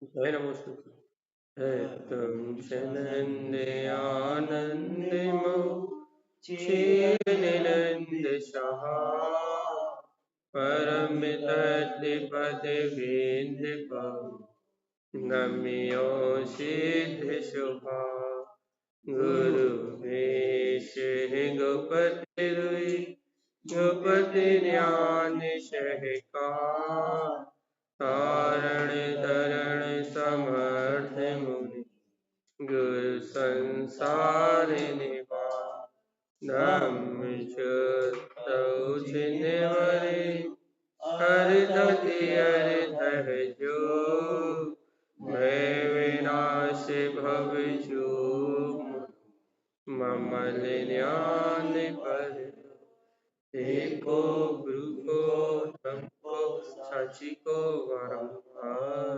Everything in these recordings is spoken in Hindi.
जय नमोस्तु। तुम नंद आनंद निनंद सहा परम तत्व पद विंद नम्यो सिद्ध शुभा गुरु वेश गोपति रुई गोपति ज्ञान सहका तारण तरण समर्थ मुनि गुरु संसार निभा धम्म चिन्हवरे हर धर जो भय विनाश भव जो ममल ज्ञान पर एको गुरु को ब्रह्म को साची को बारंबार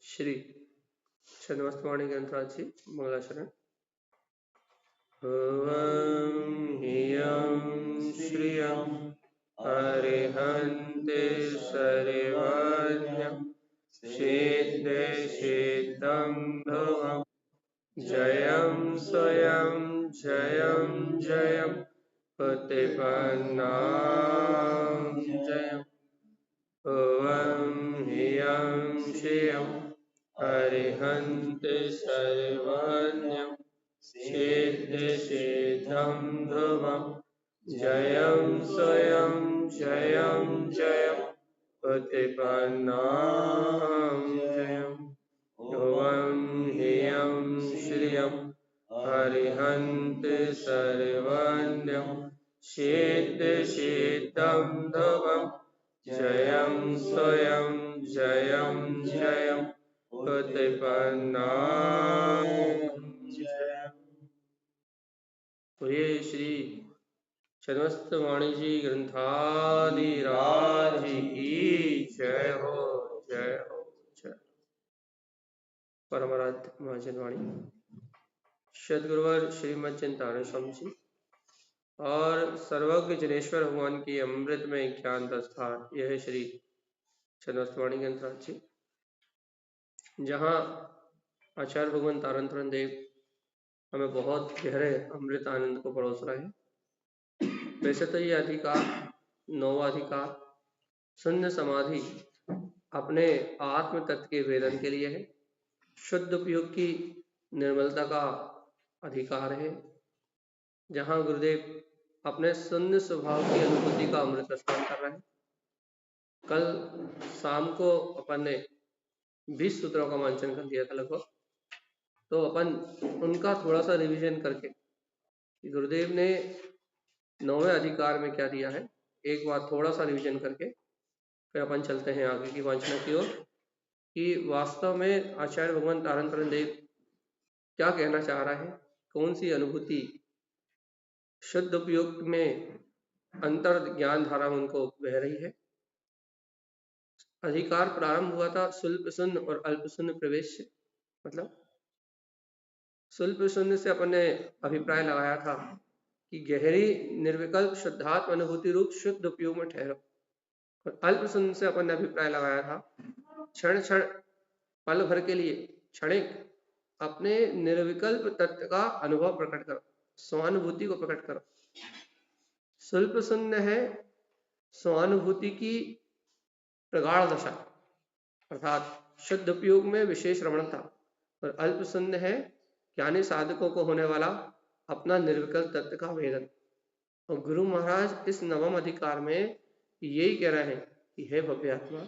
श्री छंदोस्तवाणी ग्रंथराज जी मंगलाचरण। ओम ह्रीं श्रियं अरिहन्त सर्वज्ञं सिद्ध सिद्धं भवं जयं स्वयं जयं जयं प्रतिपन्नां जयम्। ओम ह्रीं श्रियं अरिहन्त सर्वज्ञं सिद्ध सिद्धं ध्रुवं जयं स्वयं जयं जयं प्रतिपन्नां जयम्। ओम ह्रीं श्रियं अरिहन्त सर्वज्ञं सिद्ध सिद्धं ध्रुवं जयं स्वयं जयं जयं प्रतिपन्नां जयम्। बोलिए श्री छंदोस्तवाणी जी ग्रंथादिराज की जय हो जय हो जय। परमाराध्य महाजन वाणी सदगुरुवर श्रीमद चिंतामणि स्वामी जी और सर्वज्ञ जनेश्वर भगवान की अमृतमय ज्ञान दस्तार यह श्री छंदोस्तवाणी ग्रंथराज जी, जहाँ आचार्य भगवान तारण तारण देव हमें बहुत गहरे अमृत आनंद को परोस रहे हैं। वैसे तो ये अधिकार, नौवा अधिकार शून्य समाधि अपने आत्म तत्व के वेदन के लिए है। शुद्ध उपयोग की निर्मलता का अधिकार है, जहाँ गुरुदेव अपने शून्य स्वभाव की अनुभूति का अमृत स्नान कर रहे हैं। कल शाम को अपन ने 20 सूत्रों का मंचन कर दिया था लगभग, तो अपन उनका थोड़ा सा रिवीजन करके गुरुदेव ने 9वें अधिकार में क्या दिया है एक बार थोड़ा सा रिवीजन करके फिर अपन चलते हैं आगे की वांछना की ओर कि वास्तव में आचार्य भगवान तारण तारण देव क्या कहना चाह रहा है, कौन सी अनुभूति शुद्ध उपयोग में अंतर ज्ञान धारा उनको बह रही है। अधिकार प्रारंभ हुआ था शुल्प शून्य और अल्प शून्य प्रवेश से। मतलब शुल्प शून्य से अपन ने अभिप्राय लगाया था कि गहरी निर्विकल्प शुद्धात्म अनुभूति रूप शुद्ध उपयोग में ठहरो, और अल्प शून्य से अपन ने अभिप्राय लगाया था क्षण क्षण पल भर के लिए क्षणिक अपने निर्विकल्प तत्व का अनुभव प्रकट करो, स्वानुभूति को प्रकट करो। शुल्प शून्य है स्वानुभूति की प्रगाढ़ दशा अर्थात शुद्ध उपयोग में विशेष रमणता, और अल्प शून्य है ज्ञानी साधकों को होने वाला अपना निर्विकल्प तत्व का वेदन। और गुरु महाराज इस नवम अधिकार में यही कह रहे हैं कि हे भव्य आत्मा,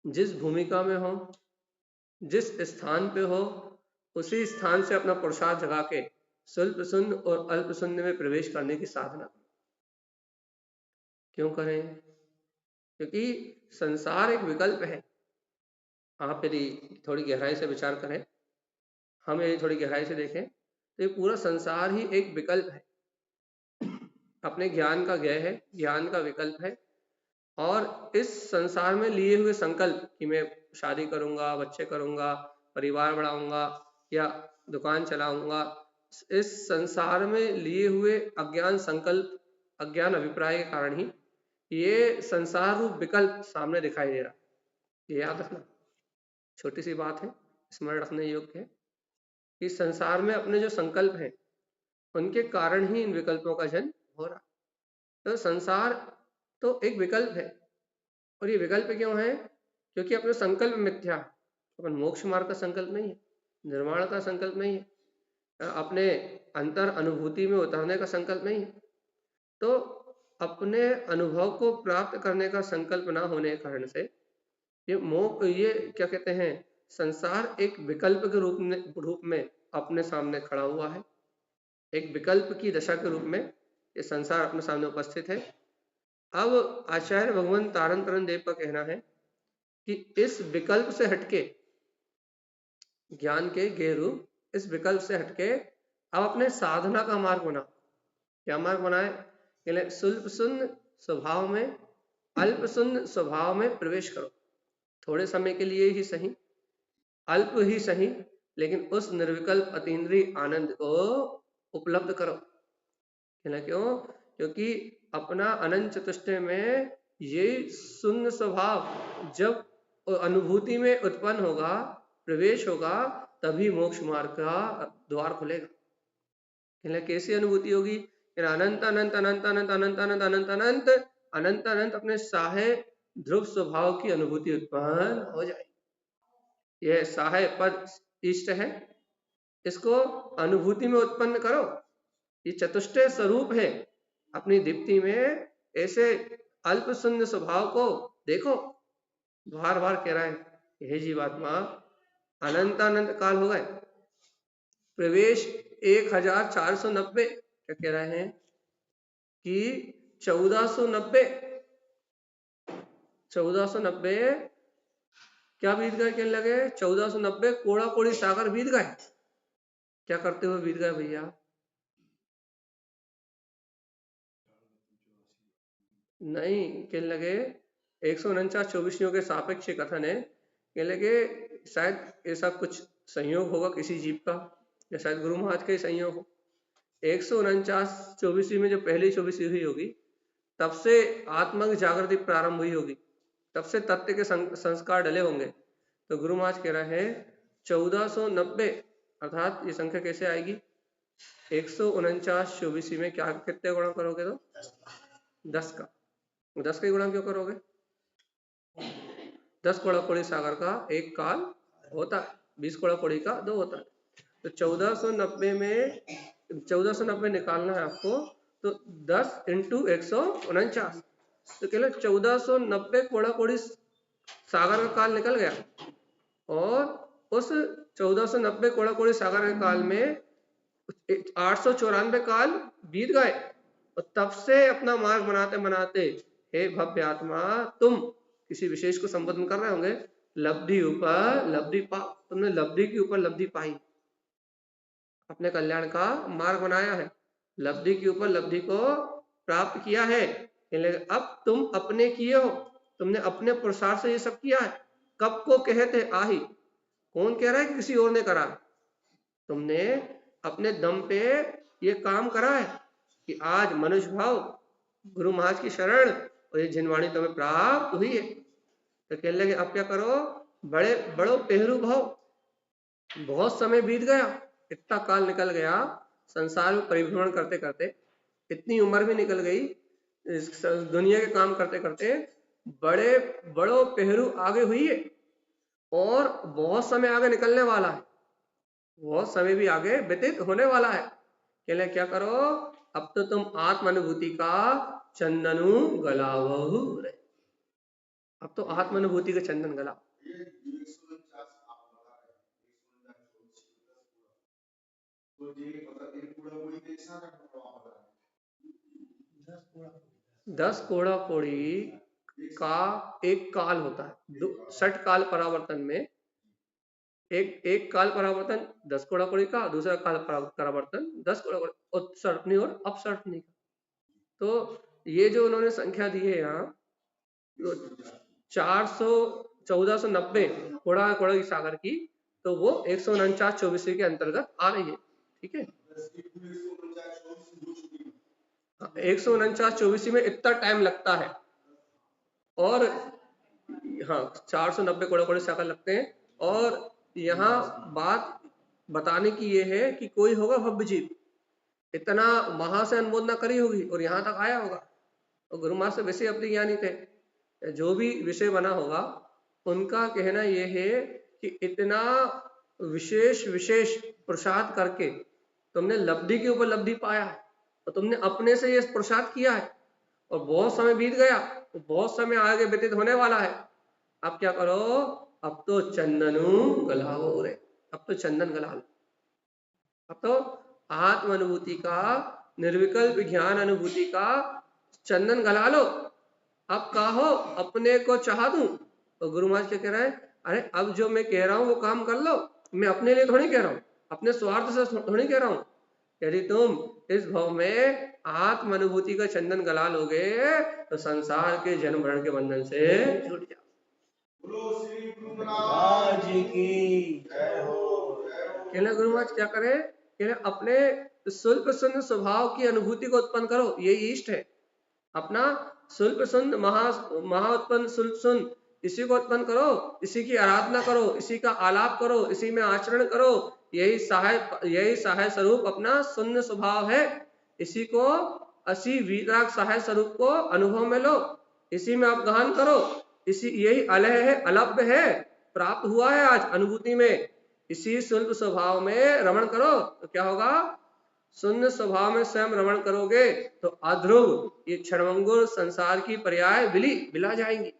जिस भूमिका में हो, जिस स्थान पे हो, उसी स्थान से अपना पुरुषार्थ जगा के शुल्प शून्य और अल्प शून्य में प्रवेश करने की साधना क्यों करें? क्योंकि संसार एक विकल्प है। आप यदि थोड़ी गहराई से विचार करें, हम यदि थोड़ी गहराई से देखें तो ये पूरा संसार ही एक विकल्प है, अपने ज्ञान का ज्ञेय है, ज्ञान का विकल्प है। और इस संसार में लिए हुए संकल्प कि मैं शादी करूंगा, बच्चे करूंगा, परिवार बढ़ाऊंगा या दुकान चलाऊंगा, इस संसार में लिए हुए अज्ञान संकल्प, अज्ञान अभिप्राय के कारण ही ये संसार रूप विकल्प सामने दिखाई दे रहा, ये याद रखना। छोटी सी बात है, स्मरण रखने योग्य है कि संसार में अपने जो संकल्प हैं उनके कारण ही इन विकल्पों का जन्म हो रहा। तो संसार तो एक विकल्प है, और ये विकल्प क्यों है? क्योंकि अपने संकल्प मिथ्या है। अपन मोक्ष मार्ग का संकल्प नहीं है, निर्वाण का संकल्प नहीं है, अपने अंतर अनुभूति में उतरने का संकल्प नहीं है। तो अपने अनुभव को प्राप्त करने का संकल्प ना होने के कारण से ये क्या कहते हैं, संसार एक विकल्प के रूप में अपने सामने खड़ा हुआ है। एक विकल्प की दशा के रूप में ये संसार अपने सामने उपस्थित है। अब आचार्य भगवान तारण तरण देव का कहना है कि इस विकल्प से हटके, ज्ञान के गेय रूप इस विकल्प से हटके अब अपने साधना का मार्ग बनाओ। क्या मार्ग बनाए? सुल्प शून्य स्वभाव में, अल्प शून्य स्वभाव में प्रवेश करो। थोड़े समय के लिए ही सही, अल्प ही सही, लेकिन उस निर्विकल्प अतीन्द्रिय आनंद को उपलब्ध करो। क्यों? क्योंकि अपना अनंत चतुष्टय में ये शून्य स्वभाव जब अनुभूति में उत्पन्न होगा, प्रवेश होगा, तभी मोक्ष मार्ग का द्वार खुलेगा। कैसी अनुभूति होगी? अनंत अनंत अनंत अनंत अनंत अनंत अनंत अनंत अनंत अनंत अपने साहे ध्रुव स्वभाव की अनुभूति उत्पन्न हो जाएगी। यह साहे पद इष्ट है, इसको अनुभूति में उत्पन्न करो। ये चतुष्टय स्वरूप है, अपनी दीप्ति में ऐसे अल्प शून्य स्वभाव को देखो। बार बार कह रहा है, हे जीवात्मा, अनंत अनंत काल हो गए, प्रवेश 1490, क्या कह रहे हैं कि 1490 क्या बीत गए? कहने लगे 1490 कोड़ा कोड़ी सागर बीत गए। क्या करते हुए बीत गए भैया? नहीं, कहने लगे 149 चौबीसियों के सापेक्ष कथन है। कहने लगे शायद ऐसा कुछ संयोग होगा किसी जीव का, या शायद गुरु महाराज का ही संयोग हो। 149 चौबीसी में जो पहली चौबीसी हुई होगी, तब से आत्मा की जागृति प्रारंभ हुई होगी, तब से तत्व के संस्कार डले होंगे। तो गुरु महाराज कह रहे हैं 1490, अर्थात ये संख्या कैसे आएगी? 149 चौबीसी में क्या कितने गुणा करोगे? तो 10 का। 10 का गुणा क्यों करोगे? 10 कोड़ा कोड़ी सागर का एक काल होता है, 20 कोड़ा कोड़ी का 2 होता है। तो 1490 में 1490 निकालना है आपको, तो 10 इंटू 149, तो केवल 1490 कोड़ा कोड़ी सागर का काल निकल गया। और उस 1490 कोड़ा कोड़ी सागर के काल में 894 काल बीत गए, और तब से अपना मार्ग बनाते बनाते, हे भव्य आत्मा, तुम किसी विशेष को संबोधन कर रहे होंगे, लब्धि ऊपर लब्धि पा, तुमने लब्धि के ऊपर लब्धि पाई, अपने कल्याण का मार्ग बनाया है, लब्धि के ऊपर लब्धि को प्राप्त किया है। अब तुम अपने किए हो, तुमने अपने पुरुषार्थ से ये सब किया है। कब को कहते आही, कौन कह रहा है कि किसी और ने करा? तुमने अपने दम पे ये काम करा है कि आज मनुष्य भाव, गुरु महाराज की शरण और ये जिनवाणी तुम्हें प्राप्त हुई है। तो कहने लगे अब क्या करो? बड़े बड़ो पेहरू भाव, बहुत समय बीत गया, इतना काल निकल गया, संसार में परिभ्रमण करते करते इतनी उम्र भी निकल गई, दुनिया के काम करते करते बड़े बड़ो पेहरू आगे हुई है, और बहुत समय आगे निकलने वाला है, बहुत समय भी आगे व्यतीत होने वाला है। कहले क्या करो? अब तो तुम आत्म अनुभूति का चंदनु गलावहु रे, अब तो आत्म अनुभूति का चंदन गलाओ। 10 कोड़ा कोड़ी का एक काल होता है, 60 काल परावर्तन में एक काल परावर्तन 10 कोड़ा कोड़ी का, दूसरा काल परावर्तन 10 कोड़ा कोड़ी, उत्सर्पणी और अपसर्पणी का। तो ये जो उन्होंने संख्या दी है यहाँ, 1490 कोड़ा कोड़ा सागर की, तो वो 149 चौबीसी के अंतर्गत आ रही है। ठीक है, 149 चौबीसी में इतना टाइम लगता है, और हाँ 490 कोड़े कोड़े शाखा लगते हैं। और यहाँ बात बताने की ये है कि कोई होगा भव्य जीव, इतना महा से अनुमोदना करी होगी और यहाँ तक आया होगा। और गुरु महाराज से वैसे अपने ज्ञानी थे, जो भी विषय बना होगा उनका कहना यह है कि इतना विशेष विशेष प्रसाद करके तुमने लब्धि के ऊपर लब्धि पाया है और तुमने अपने से ये प्रसाद किया है और बहुत समय बीत गया, तो बहुत समय आगे व्यतीत होने वाला है। अब क्या करो, अब तो चंदनु गलाओ रे, अब तो चंदन गला लो। अब तो आत्म अनुभूति का, निर्विकल्प ज्ञान अनुभूति का चंदन गला लो। अब कहो अपने को चाह दूं, तो गुरु महाराज क्या कह रहा है, अरे अब जो मैं कह रहा हूं वो काम कर लो, मैं अपने लिए थोड़ी कह रहा हूं, अपने स्वार्थ से थोड़ी कह रहा हूं। यदि तुम इस भाव में आत्म अनुभूति का चंदन गला लोगे तो संसार के जन्म मरण के बंधन से छूट जाओ। गुरु महाराज क्या करे, अपने स्वल्प सुंद स्वभाव की अनुभूति को उत्पन्न करो, यही इष्ट है। अपना स्वल्प सुंद महा उत्पन्न स्वल्प सुंद, इसी को उत्पन्न करो, इसी की आराधना करो, इसी का आलाप करो, इसी में आचरण करो। यही सहाय स्वरूप अपना शून्य स्वभाव है। इसी को असी वीतराग सहाय स्वरूप को अनुभव में लो, इसी में आप गहन करो। इसी यही अलह है, अलभ्य है, प्राप्त हुआ है आज अनुभूति में। इसी स्वल्प स्वभाव में रमण करो तो क्या होगा, शून्य स्वभाव में स्वयं रमण करोगे तो अध्रुव ये क्षणभंगुर संसार की पर्याय बिला जाएंगी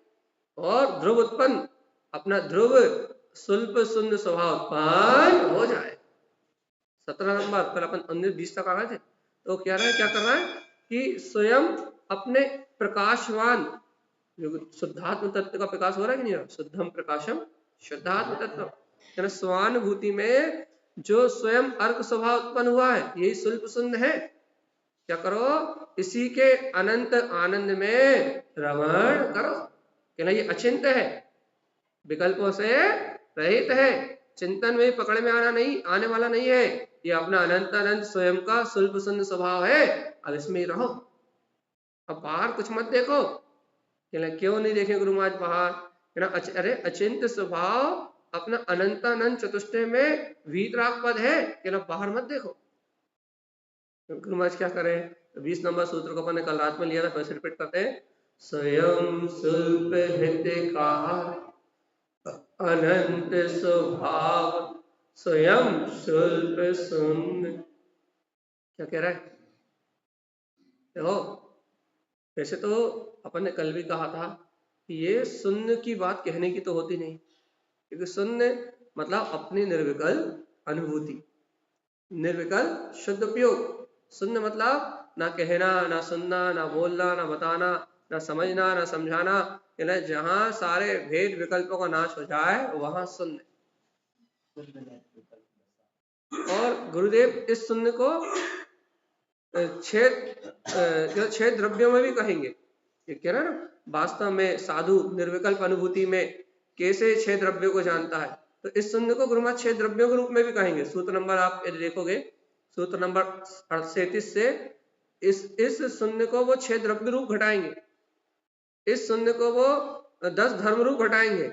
और ध्रुव उत्पन्न, अपना ध्रुव स्वल्प शून्य स्वभाव उत्पन्न हो जाए। 17 नंबर कल अपन 19-20 तक आ गए थे। तो क्या कर रहा है कि स्वयं अपने प्रकाशवान शुद्धात्म तत्व का प्रकाश हो रहा है कि नहीं हो रहा, शुद्धम प्रकाशम शुद्धात्म तत्व, स्वानुभूति में जो स्वयं अर्क स्वभाव उत्पन्न हुआ है यही स्वल्प शून्य है। क्या करो, इसी के अनंत आनंद में रमण करो। कहना ये अचिंत्य है, विकल्पों से रहित है, चिंतन में पकड़ में आने वाला नहीं है। ये अपना अनंत स्वयं का स्वल्प शून्य स्वभाव है, अब इसमें ही रहो। अब बाहर कुछ मत देखो। क्यों नहीं देखे गुरु महाराज बाहर, अरे अचिंत्य स्वभाव अपना अनंत चतुष्टय में वीतराग पद है, बाहर मत देखो। गुरु महाराज क्या करें, 20 नंबर सूत्र को अपन ने कल रात में लिया था, फिर से रिपीट करते हैं। स्वयं स्वल्प हितकार अनंत स्वभाव स्वयं स्वल्प शून्य। क्या कह रहा है, देखो वैसे तो अपन ने कल भी कहा था कि ये शून्य की बात कहने की तो होती नहीं, क्योंकि शून्य मतलब अपनी निर्विकल अनुभूति, निर्विकल शुद्ध उपयोग। शून्य मतलब ना कहना, ना सुनना, ना बोलना, ना बताना, ना समझना, ना समझाना, जहां सारे भेद विकल्पों का नाश हो जाए वहां शून्य। और गुरुदेव इस शून्य को छह द्रव्यों में भी कहेंगे। ये कह रहा है ना, वास्तव में साधु निर्विकल्प अनुभूति में कैसे 6 द्रव्यों को जानता है, तो इस शून्य को गुरु महाराज 6 द्रव्यों के रूप में भी कहेंगे। सूत्र नंबर आप यदि देखोगे, सूत्र नंबर 37 से इस शून्य को वो 6 द्रव्य रूप घटाएंगे, इस शून्य को वो 10 धर्म रूप घटाएंगे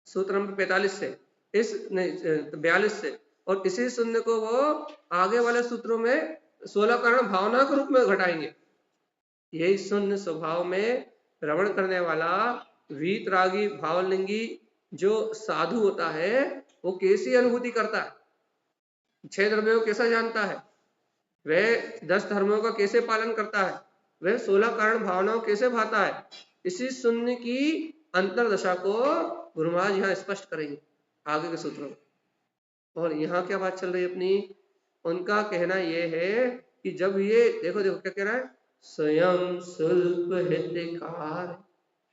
सूत्र नंबर 45 से, 42 से, और इसी शून्य को वो आगे वाले सूत्रों में 16 कारण भावना के रूप में घटाएंगे। यही शून्य स्वभाव में रमण करने वाला वीतरागी भावलिंगी जो साधु होता है वो कैसी अनुभूति करता है, 6 द्रव्यों को कैसा जानता है, वह 10 धर्मों का कैसे पालन करता है, वह 16 कारण भावनाओं कैसे भाता है। इसी शून्य की अंतरदशा को गुरु महाराज यहाँ स्पष्ट करेंगे आगे के सूत्रों में। और यहाँ क्या बात चल रही है अपनी, उनका कहना यह है कि जब ये देखो क्या कह रहा है, स्वयं स्वल्प हितकार,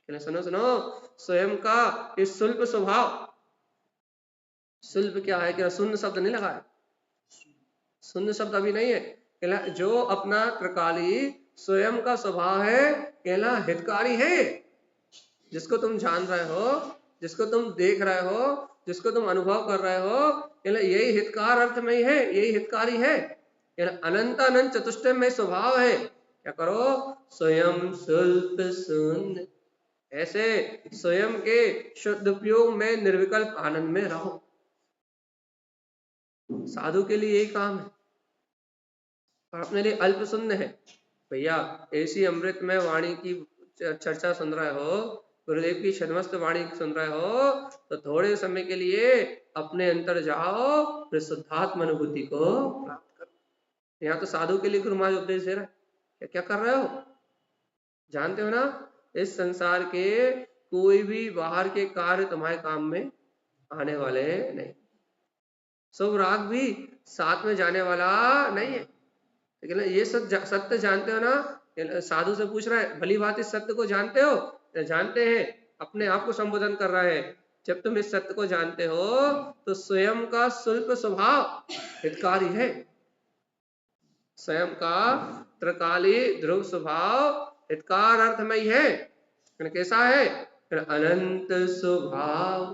सुनो स्वयं का इस स्वल्प स्वभाव, स्वल्प क्या है, क्या शून्य शब्द नहीं लगा है, शून्य शब्द अभी नहीं है, जो अपना त्रिकाली स्वयं का स्वभाव है कहला हितकारी है, जिसको तुम जान रहे हो, जिसको तुम देख रहे हो, जिसको तुम अनुभव कर रहे हो, यही हितकार अर्थ में है, यही हितकारी है, अनंत चतुष्टय में स्वभाव है। क्या करो, स्वयं स्वल्प शून्य, ऐसे स्वयं के शुद्ध उपयोग में निर्विकल्प आनंद में रहो। साधु के लिए यही काम है। और अपने लिए अल्प सुन्न है भैया, ऐसी अमृत में वाणी की चर्चा सुन रहे हो, गुरुदेव की छदमस्त वाणी सुन रहे हो, तो थोड़े समय के लिए अपने अंतर जाओ, फिर शुद्धात्म अनुभूति को प्राप्त करो। यहाँ तो साधु के लिए गुरु महाराज उपदेश दे रहा है। क्या क्या कर रहे हो? जानते हो ना, इस संसार के कोई भी बाहर के कार्य तुम्हारे काम में आने वाले नहीं। शुभ राग भी साथ में जाने वाला नहीं है। लेकिन ये सत्य जानते हो ना? साधु से पूछ रहा है, भली बात इस सत्य को जानते हो? जानते हैं। अपने आप को संबोधन कर रहा है। जब तुम इस सत्य को जानते हो तो स्वयं का शुल्प स्वभाव हितकारी है। स्वयं का त्रिकाली ध्रुव स्वभाव हितकार अर्थमय है। कैसा है? अनंत स्वभाव।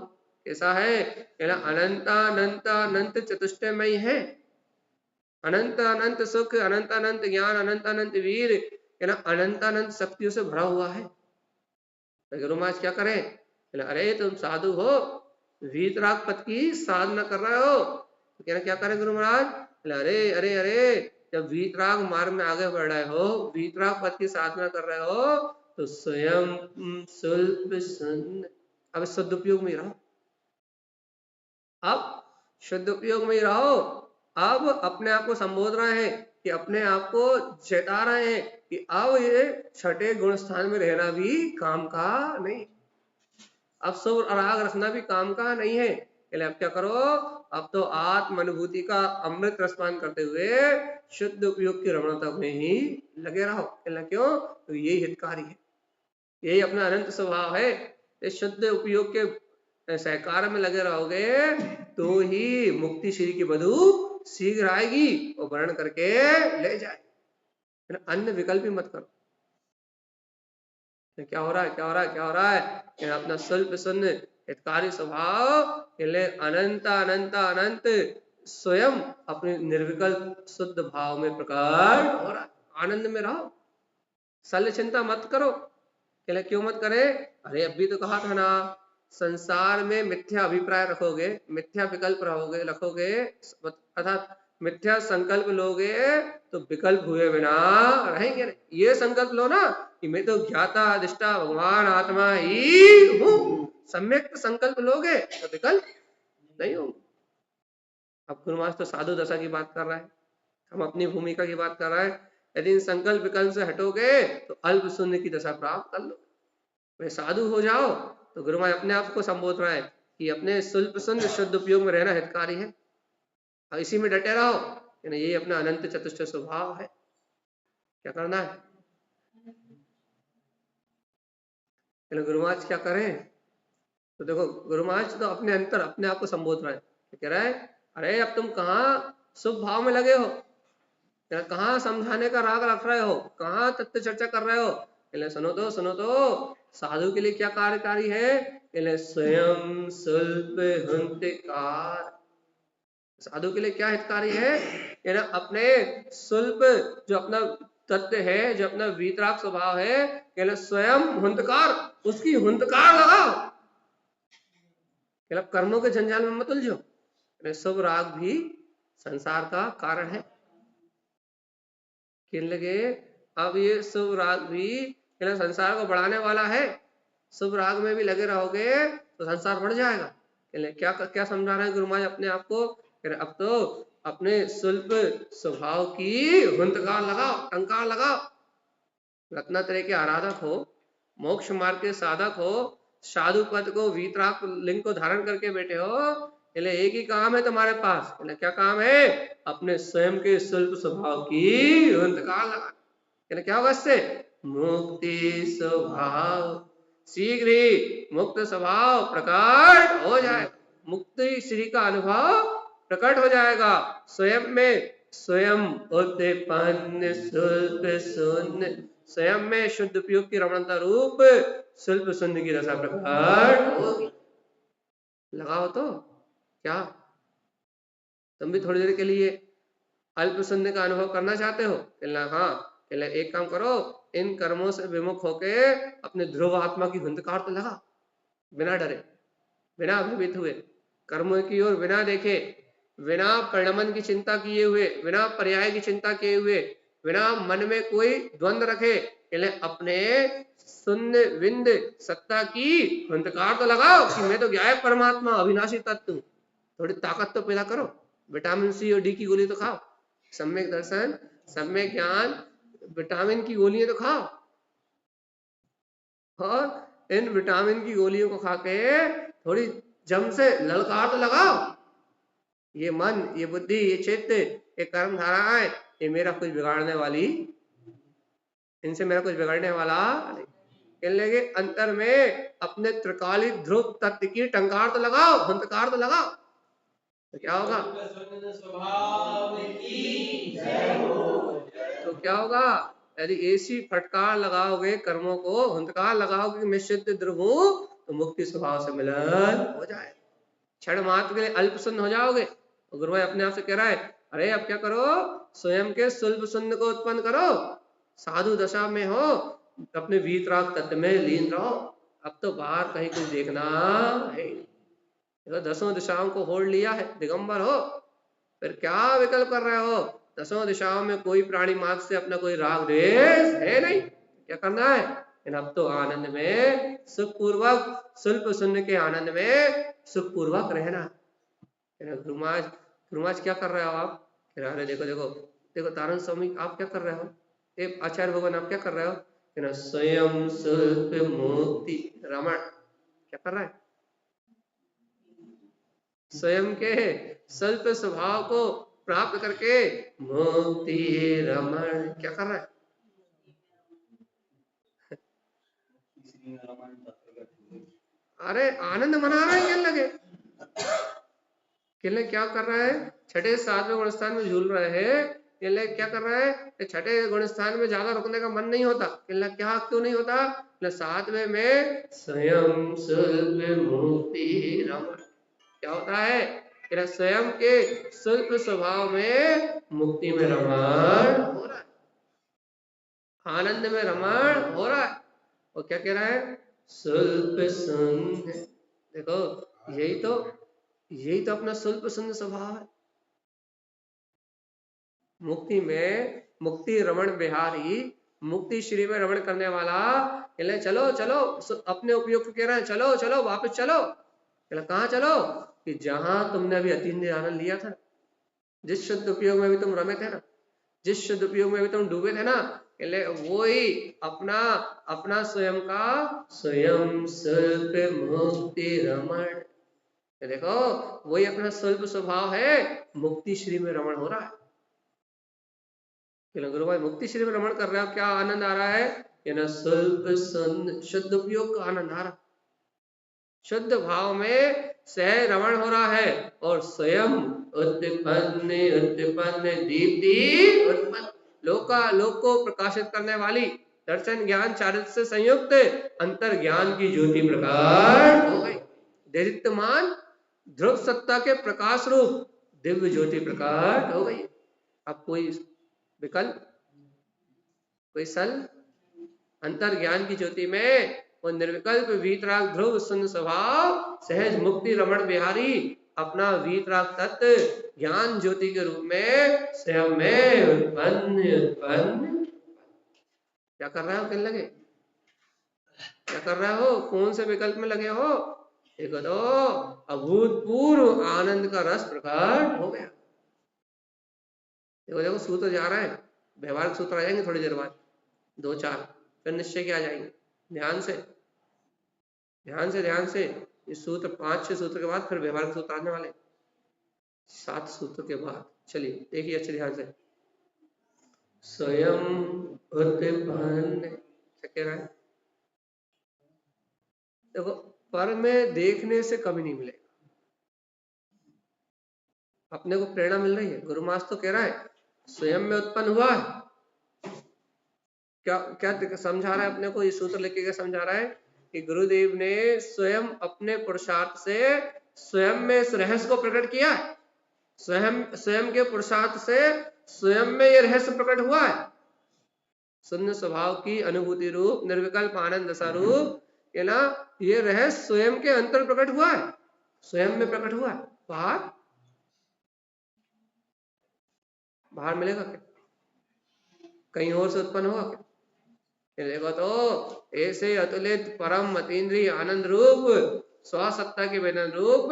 कैसा है? अनंत अनंत अनंत चतुष्टयमय है। अनंत अनंत सुख, अनंत अनंत ज्ञान, अनंत अनंत वीर, अनंत अनंत शक्तियों से भरा हुआ है। तो गुरु महाराज क्या करें? अरे तुम साधु हो, वीतराग पद की साधना कर रहे हो, तो क्या करें गुरु महाराज? अरे अरे अरे, जब वीतराग मार्ग में आगे बढ़ रहे हो, वीतराग पद की साधना कर रहे हो, तो स्वयं शुल्प सुन्न। अब शुद्ध उपयोग में रहो। अब शुद्ध उपयोग में रहो। अब अपने आप को संबोध रहे हैं कि अपने आप को चेता रहे हैं कि अब ये छठे गुण स्थान में रहना भी काम का नहीं। अब शुभ राग रखना भी काम का नहीं है। अब क्या करो? अब तो आत्म अनुभूति का अमृत रसपान करते हुए शुद्ध उपयोग की रमणता में ही लगे रहो। क्यों? तो यही हितकारी है, यही अपना अनंत स्वभाव है। इस शुद्ध उपयोग के सहकार में लगे रहोगे तो ही मुक्ति श्री की बधू शीघ्र आएगी और वर्ण करके ले जाए। अन्य विकल्प ही मत करो। क्या हो रहा है? क्या हो रहा है? क्या हो रहा है? अपना स्वल्प शून्य हितकारी स्वभाव अनंत अनंत अनंत स्वयं अपने निर्विकल्प शुद्ध भाव में प्रकट हो रहा है। आनंद में रहो, शल्य चिंता मत करो। क्यों मत करे? अरे अभी तो कहा था ना, संसार में मिथ्या अभिप्राय रखोगे, मिथ्या विकल्प रखोगे, अर्थात मिथ्या संकल्प लोगे तो विकल्प हुए बिना रहेंगे। ये संकल्प लो ना कि मैं तो ज्ञाता अधिष्ठा भगवान आत्मा ही हूँ। सम्यक संकल्प लोगे तो विकल्प नहीं होंगे। अब गुरु महाराज तो साधु दशा की बात कर रहा है, हम अपनी भूमिका की बात कर रहे हैं। यदि संकल्प विकल्प से हटोगे तो अल्प शून्य की दशा प्राप्त कर लो। वे साधु हो जाओ तो गुरु महाराज अपने आप को संबोध रहा है कि अपने शुल्प शून्य शुद्ध उपयोग में रहना हितकारी है। और इसी में डटे रहो। ये अपना अनंत चतुष्ट स्वभाव है। क्या करना है? गुरु महाराज क्या करें? तो देखो, गुरु महाराज तो अपने अंतर अपने आप को संबोध रहा है। कह रहा है, अरे अब तुम कहाँ शुभ भाव में लगे हो, कहाँ समझाने का राग रख रहे हो, कहाँ तत्व चर्चा कर रहे हो। सुनो तो साधु के लिए क्या कार्यकारी है? स्वयं शुल्प हितकार। साधु के लिए क्या हितकारी है? अपने शुल्प जो अपना तत्व है, जो अपना वीतराग स्वभाव है, स्वयं हुंतकार, उसकी हुंतकार लगाओ। कर्मों के जंजाल में मत उलझो। शुभ राग भी संसार का कारण है। लगे अब ये शुभ राग भी संसार को बढ़ाने वाला है। शुभ राग में भी लगे रहोगे तो संसार बढ़ जाएगा। क्या क्या समझा रहे हैं गुरु महाराज अपने आप को? अब तो अपने शुल्प स्वभाव की हुंतकार लगाओ, टंकार लगाओ। रत्नात्रय के आराधक हो, मोक्ष मार्ग के साधक हो, साधु पद को वीतराग लिंग को धारण करके बैठे हो। एक ही काम है तुम्हारे पास। क्या काम है? अपने स्वयं के शुल्प स्वभाव की हुंतकार लगा। क्या होगा इससे? मुक्ति स्वभाव, शीघ्र ही मुक्त स्वभाव प्रकट हो जाए। मुक्ति श्री का अनुभव प्रकट हो जाएगा। स्वयं में स्वयं उत्पन्न शुल्प शून्य, स्वयं में शुद्ध उपयोग की रमणता रूप शुल्प शून्य की रसा प्रकट होगी। लगाओ तो क्या तुम भी थोड़ी देर के लिए अल्प शून्य का अनुभव करना चाहते हो? हाँ, एक काम करो, इन कर्मों से विमुख होके अपने ध्रुव आत्मा की हुंकार तो लगा, बिना डरे, बिना भयभीत हुए, कर्मों की ओर बिना देखे, बिना परिणमन की चिंता किए हुए, बिना पर्याय की चिंता किए हुए, बिना मन में कोई द्वंद्व रखे, अपने शून्य विंद सत्ता की हुंकार तो लगाओ कि मैं तो गायब परमात्मा अविनाशी तत्व। थोड़ी ताकत तो पैदा करो, विटामिन सी और डी की गोली तो खाओ, सम्यक दर्शन, सम्यक ज्ञान, विटामिन की गोलियां तो खाओ, और इन विटामिन की गोलियों को खा के थोड़ी जम से ललकार तो लगाओ। ये मन, ये बुद्धि, ये चित्त, ये कर्म धाराएं, ये मेरा कुछ बिगाड़ने वाली, इनसे मेरा कुछ बिगड़ने वाला नहीं। कहने लगे अंतर में अपने त्रिकालिक ध्रुव तत्व की टंकार तो लगाओ, हंतकार तो लगाओ, तो क्या होगा? तो क्या होगा? यदि ऐसी फटकार लगाओगे, कर्मों को हंतकार लगाओगे कि मैं शुद्ध ध्रुव हूं, तो मुक्ति स्वभाव से मिलन हो जाए, क्षण मात्र के लिए अल्प सुन्न हो जाओगे। तो गुरु भाई अपने आप से कह रहा है, अरे अब क्या करो, स्वयं के सुल्प सुन्न को उत्पन्न करो, साधु दशा में हो, अपने वीतराग तत्व में लीन रहो। अब तो बाहर कहीं कुछ देखना है, तो दसों दिशाओं को होड़ लिया है, दिगंबर हो, फिर क्या विकल्प कर रहे हो? दसों दिशाओं में कोई प्राणी मार्ग से अपना कोई राग द्वेष है नहीं, क्या करना है? अब तो आनंद में सुखपूर्वक, सुल्प शून्य के आनंद में सुखपूर्वक रहना। गुरुमाज क्या कर रहे हो आप? अरे देखो देखो देखो तारण स्वामी आप क्या कर रहे हो? आचार्य भगवान आप क्या कर रहे हो? स्वयं सुल्प मुक्ति रमण क्या कर रहा है? स्वयं के स्वल्प स्वभाव को प्राप्त करके मुक्ति रमण क्या कर रहा है? अरे आनंद मना रहा है, क्या लगे किले क्या कर रहा है? छठे सातवें गुण स्थान में झूल रहे हैं, किले क्या कर रहा है? छठे गुण स्थान में ज्यादा रुकने का मन नहीं होता, किले क्या क्यों नहीं होता? सातवें में स्वयं सुल्प मुक्ति रमण क्या होता है? स्वयं के सुल्प स्वभाव में मुक्ति में रमण हो रहा है, आनंद में रमण हो रहा है। और क्या कह रहा है? सुल्प सुंद। देखो यही तो अपना सुल्प सुंद स्वभाव है। मुक्ति में, मुक्ति रमण बिहारी, मुक्ति श्री में रमण करने वाला, चलो चलो अपने उपयोग कह रहे हैं, चलो चलो वापस चलो। कहाँ चलो? कि जहां तुमने अभी अतीन्द्रिय आनंद लिया था, जिस शुद्ध उपयोग में भी तुम रमे थे ना, जिस शुद्ध उपयोग में भी तुम डूबे थे ना, वो ही अपना अपना स्वयं का स्वयं स्वल्प मुक्ति रमण, देखो वही अपना स्वल्प स्वभाव है, मुक्ति श्री में रमण हो रहा है। गुरु भाई मुक्ति श्री में रमण कर रहे हो, क्या आनंद आ रहा है? स्वल्प शुद्ध उपयोग का आनंद आ रहा, शुद्ध भाव में सह रमण हो रहा है, और स्वयं उत्पन्न उत्पन्न दीप्ति उत्पन्न लोक को प्रकाशित करने वाली, दर्शन ज्ञान चारित्र से संयुक्त अंतर ज्ञान की ज्योति प्रकाश हो गई, दीप्तमान ध्रुव सत्ता के प्रकाश रूप दिव्य ज्योति प्रकाश हो गई। अब कोई विकल्प, कोई सल, अंतर ज्ञान की ज्योति में वो निर्विकल्प वीतराग ध्रुव शून्य स्वभाव सहज मुक्ति रमण बिहारी अपना वीतराग तत्व ज्ञान ज्योति के रूप में स्वयं में उत्पन्न क्या कर रहे हो? कहने लगे क्या कर रहे हो? कौन से विकल्प में लगे हो? एक दो अभूतपूर्व आनंद का रस प्रकट हो गया। देखो देखो सूत्र जा रहा है, व्यवहारिक सूत्र आ जाएंगे थोड़ी देर बाद, 2-4, फिर निश्चय के आ जाएंगे। ध्यान से ध्यान से ध्यान से, इस सूत्र 5-6 सूत्र के बाद फिर व्यवहारिक सूत्र आने वाले, 7 सूत्र के बाद। चलिए देखिए अच्छे ध्यान से, स्वयं उत्पन्न क्या कह रहा है? देखो पर में देखने से कभी नहीं मिलेगा, अपने को प्रेरणा मिल रही है। गुरु मास तो कह रहा है स्वयं में उत्पन्न हुआ है, क्या क्या समझा रहा है अपने को? ये सूत्र लेके क्या समझा रहा है? कि गुरुदेव ने स्वयं अपने पुरुषार्थ से स्वयं में इस रहस्य को प्रकट किया है, स्वयं के पुरुषार्थ से स्वयं में ये रहस्य प्रकट हुआ है। शून्य स्वभाव की अनुभूति रूप निर्विकल्प आनंद दशा रूप ये ना, ये रहस्य स्वयं के अंतर प्रकट हुआ है, स्वयं में प्रकट हुआ है। बाहर बाहर मिलेगा क्या? कहीं और से उत्पन्न होगा क्या? ये देखो तो ऐसे अतुलित परम अतीन्द्रिय आनंद रूप स्वसत्ता के वेदन रूप,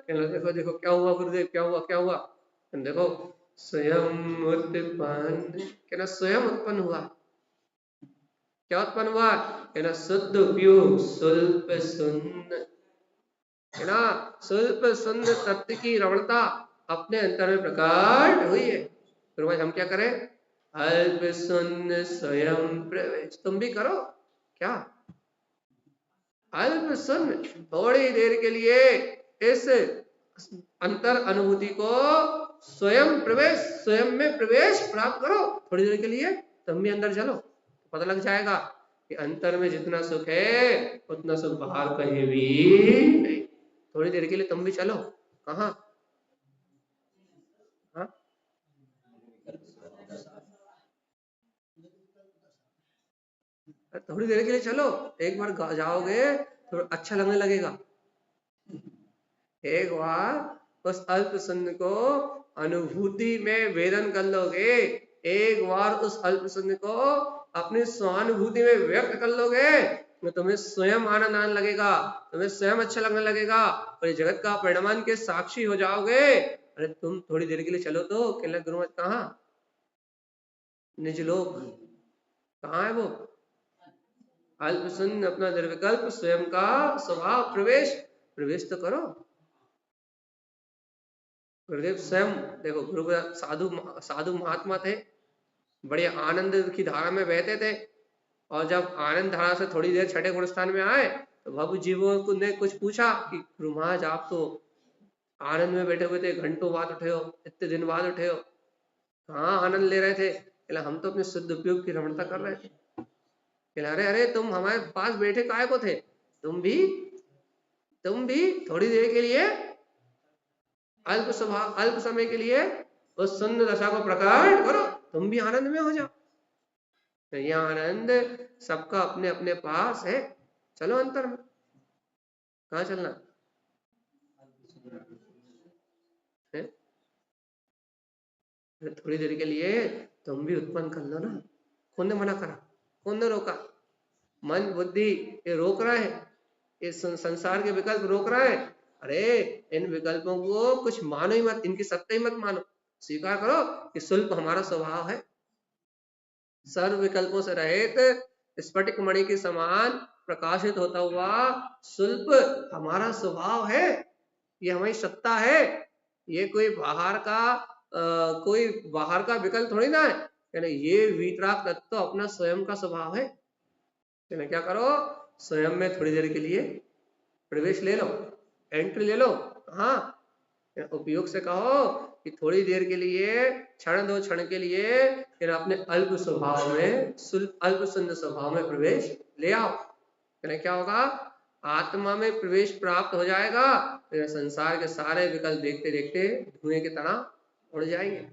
देखो देखो क्या हुआ गुरुदेव, क्या हुआ क्या हुआ? देखो स्वयं उत्पन्न, क्या स्वयं उत्पन्न हुआ। क्या उत्पन्न हुआ? है ना, शुद्ध उपयोग स्वल्प शून्य, है ना, स्वल्प शून्य तत्व की रमणता अपने अंतर में प्रकट हुई है। फिर हम क्या करें? अल्प शून्य स्वयं प्रवेश। तुम भी करो क्या? अल्प शून्य थोड़ी देर के लिए इस अंतर अनुभूति को स्वयं प्रवेश, स्वयं में प्रवेश प्राप्त करो थोड़ी देर के लिए। तुम भी अंदर चलो, पता लग जाएगा कि अंतर में जितना सुख है उतना सुख बाहर कहीं भी नहीं। थोड़ी देर के लिए तुम भी चलो। कहाँ? हाँ? थोड़ी देर के लिए चलो, एक बार जाओगे थोड़ा अच्छा लगने लगेगा। एक बार उस अल्प शून्य को अनुभूति में वेदन कर लोगे, एक बार उस अल्प शून्य को अपनी स्वानुभूति में व्यक्त कर लोगे तो तुम्हें स्वयं आनंद आने लगेगा, तुम्हें स्वयं अच्छा लगने लगेगा और ये जगत का परिणाम के साक्षी हो जाओगे। अरे तुम थोड़ी देर के लिए चलो तो कहना गुरुमत कहाँ? निज लोक कहाँ है वो? अल्प शून्य अपना निर्विकल्प स्वयं का स्वभाव प्रवेश, प्रवेश तो करो। गुरुदेव स्वयं देखो, गुरु साधु साधु महात्मा थे, बड़े आनंद की धारा में बहते थे और जब आनंद धारा से थोड़ी देर छठे गुण स्थान में आए तो बाबू जीवों को ने कुछ पूछा कि गुरु महाराज आप तो आनंद में बैठे हुए थे, घंटों बाद उठे हो, इतने दिन बाद उठे हो, कहाँ आनंद ले रहे थे? हम तो अपने शुद्ध उपयोग की रमणता कर रहे थे। अरे अरे तुम हमारे पास बैठे काहे को थे? तुम भी थोड़ी देर के लिए अल्प समय के लिए उस शून्य दशा को प्रकट करो, तुम भी आनंद में हो जाओ। तो यह आनंद सबका अपने अपने पास है। चलो अंतर में, कहाँ चलना है? थोड़ी देर के लिए तुम भी उत्पन्न कर लो ना। कौन ने मना करा? कौन ने रोका? मन बुद्धि ये रोक रहा है, इस संसार के विकल्प रोक रहा है। अरे इन विकल्पों को कुछ मानो ही मत, इनकी सत्ता ही मत मानो, स्वीकार करो कि शुल्क हमारा स्वभाव है। सर्व विकल्पों से रहित स्फटिक मणि के समान प्रकाशित होता हुआ शुल्क हमारा स्वभाव है, ये हमारी सत्ता है। ये कोई बाहर का विकल्प थोड़ी ना है, यानी ये वीतराग तत्व तो अपना स्वयं का स्वभाव है। यानी क्या करो? स्वयं में थोड़ी देर के लिए प्रवेश ले लो, एंट्री ले लो। हाँ, उपयोग से कहो कि थोड़ी देर के लिए, क्षण दो क्षण के लिए अपने अल्प स्वभाव में, अल्प शून्य स्वभाव में प्रवेश ले आओ। क्या होगा? आत्मा में प्रवेश प्राप्त हो जाएगा, संसार के सारे विकल्प देखते देखते धुएं की तरह उड़ जाएंगे।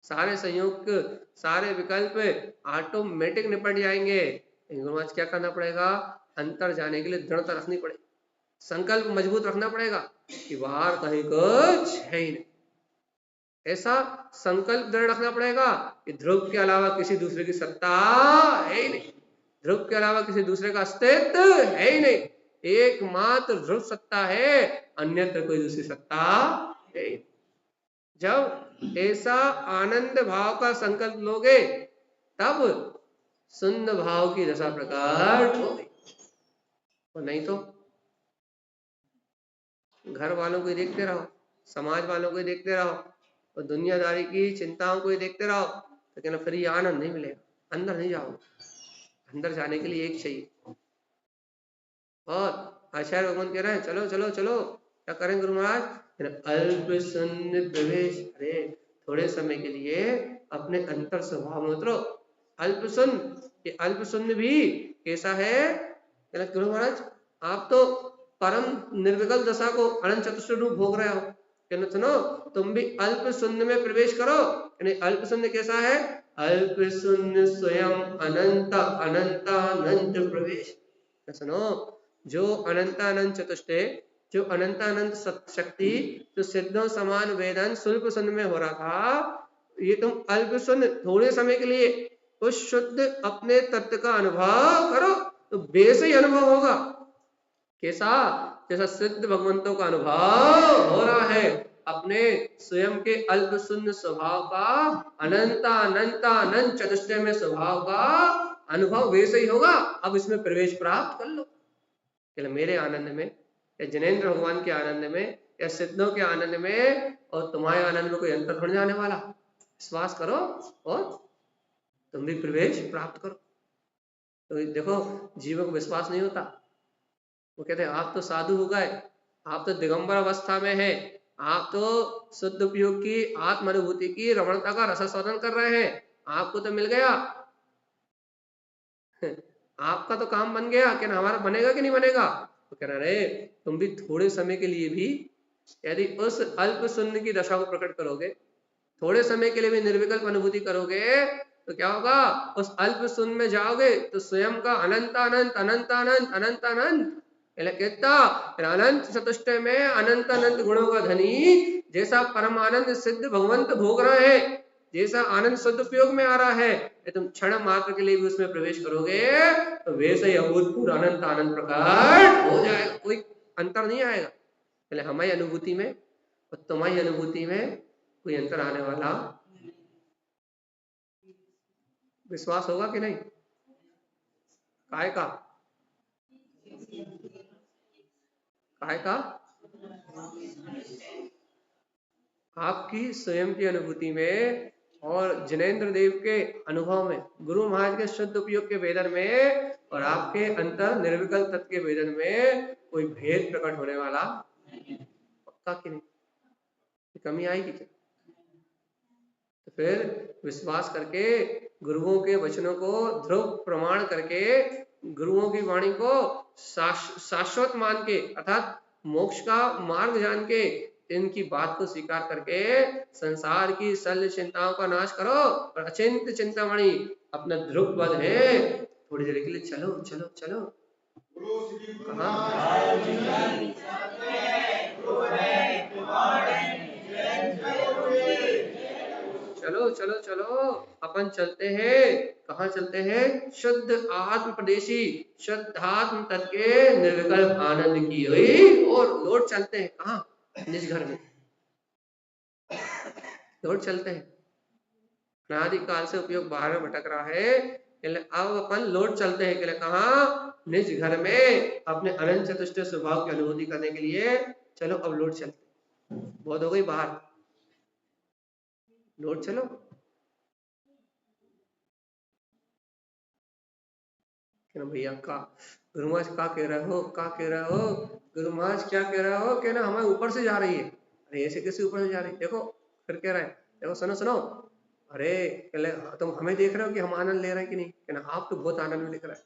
सारे संयोग, सारे विकल्प ऑटोमेटिक निपट जाएंगे। आज क्या करना पड़ेगा? अंतर जाने के लिए दृढ़ता रखनी पड़ेगी, संकल्प मजबूत रखना पड़ेगा कि बाहर कहीं कुछ है ही नहीं। ऐसा संकल्प दृढ़ रखना पड़ेगा कि ध्रुव के अलावा किसी दूसरे की सत्ता है ही नहीं, ध्रुव के अलावा किसी दूसरे का अस्तित्व है ही नहीं, एकमात्र ध्रुव सत्ता है, अन्यत्र कोई दूसरी सत्ता है ही। जब ऐसा आनंद भाव का संकल्प लोगे तब शून्य भाव की दशा प्रकट होगी, और नहीं तो घर वालों को देखते रहो, समाज वालों को देखते रहो और दुनियादारी की चिंताओं को देखते रहो तो कहना फिर ये आनंद नहीं मिलेगा, अंदर नहीं जाओगे। अंदर जाने के लिए एक चाहिए। और आचार्य भगवान कह रहे हैं चलो चलो चलो, क्या करें गुरु महाराज? अल्प शून्य प्रवेश। अरे थोड़े समय के लिए अपने अंतर स्वभाव में उतरो। अल्प शून्य, ये अल्प शून्य भी कैसा है? गुरु महाराज आप तो परम निर्विकल्प दशा को अनंत चतुष्ट रूप भोग रहे हो, कहना सुनो तुम भी अल्प शून्य में प्रवेश करो। अल्प शून्य कैसा है? अल्प शून्य स्वयं अनंत अनंतानंत प्रवेश। सुनो, जो अनंतानंत चतुष्ट, जो अनंतानंत शक्ति, जो सिद्धों समान वेदन स्वल्प शून्य में हो रहा था, ये तुम अल्प शून्य थोड़े समय के लिए उस शुद्ध अपने तत्व का अनुभव करो तो वैसे ही अनुभव होगा। कैसा? जैसा सिद्ध भगवंतों का अनुभव हो रहा है, अपने स्वयं के अल्प शून्य स्वभाव का, अनंत चतुष्टय में स्वभाव का अनुभव वैसे ही होगा। अब इसमें प्रवेश प्राप्त कर लो। मेरे आनंद में या जनेन्द्र भगवान के आनंद में या सिद्धों के आनंद में और तुम्हारे आनंद में कोई अंतर थोड़ी जाने वाला। विश्वास करो और तुम भी प्रवेश प्राप्त करो। तो देखो, जीवों को विश्वास नहीं होता। वो कहते हैं आप तो साधु हो गए, आप तो दिगंबर अवस्था में हैं, आप तो शुद्ध उपयोग की आत्म अनुभूति की रमणता का रस स्वादन कर रहे हैं, आपको तो मिल गया, आपका तो काम बन गया, क्या हमारा बनेगा कि नहीं बनेगा? तो कह रहे तुम भी थोड़े समय के लिए भी यदि उस अल्प शून्य की दशा को प्रकट करोगे, थोड़े समय के लिए भी निर्विकल्प अनुभूति करोगे, तो क्या होगा? उस अल्प शून्य में जाओगे तो स्वयं का अनंत अनंत अनंत अनंत अनंत अनंत अनंत चतुष्टय में अनंत अनंत गुणों का धनी जैसा परमानंद सिद्ध भगवंत भोग रहे हैं, जैसा आनंद सदुपयोग में आ रहा है, तुम क्षण मात्र के लिए भी उसमें प्रवेश करोगे तो वैसे ही अभूतपूर्व अनंत आनंद प्रकट हो जाएगा। कोई अंतर नहीं आएगा। पहले हमारी अनुभूति में और तुम्हारी अनुभूति में कोई अंतर आने वाला। विश्वास होगा कि नहीं? काय का? काय का? आपकी स्वयं की अनुभूति में और जनेन्द्र देव के अनुभव में, गुरु महाराज के शुद्ध उपयोग के वेदन में और आपके अंतर निर्विकल्प तत्व के वेदन में कोई भेद प्रकट होने वाला पक्का कि नहीं? कमी आएगी क्या? तो फिर विश्वास करके गुरुओं के वचनों को ध्रुव प्रमाण करके, गुरुओं की वाणी को शाश्वत मान के, अर्थात मोक्ष का मार्ग जान के, इनकी बात को स्वीकार करके संसार की शल्य चिंताओं का नाश करो और अचिंत्य चिंतामणि अपना ध्रुव पद है, थोड़ी देर के लिए चलो चलो चलो। चलो चलो चलो, अपन चलते हैं। कहाँ चलते हैं? शुद्ध आत्म प्रदेशी, शुद्ध आत्म तत्व के निर्विकल्प आनंद की हुई और लौट चलते हैं। कहाँ? निज घर में लौट चलते हैं। अनादिकाल से उपयोग बाहर में भटक रहा है, अब अपन लौट चलते हैं। के कहाँ? निज घर में अपने अनंत चतुष्टय स्वभाव की अनुभूति करने के लिए। चलो अब लौट चलते, बहुत हो गई बाहर, लौट चलो। भैया का गुरु महाराज का कह रहे हो? का कह रहे हो? गुरु महाराज क्या कह रहे हो? कहना हमारे ऊपर से जा रही है। अरे ऐसे कैसे ऊपर से जा रही है? देखो फिर कह रहे हैं, देखो सुनो सुनो। अरे तुम हमें देख रहे हो कि हम आनंद ले रहे हैं कि नहीं? कहना आप तो बहुत आनंद में दिख रहा है।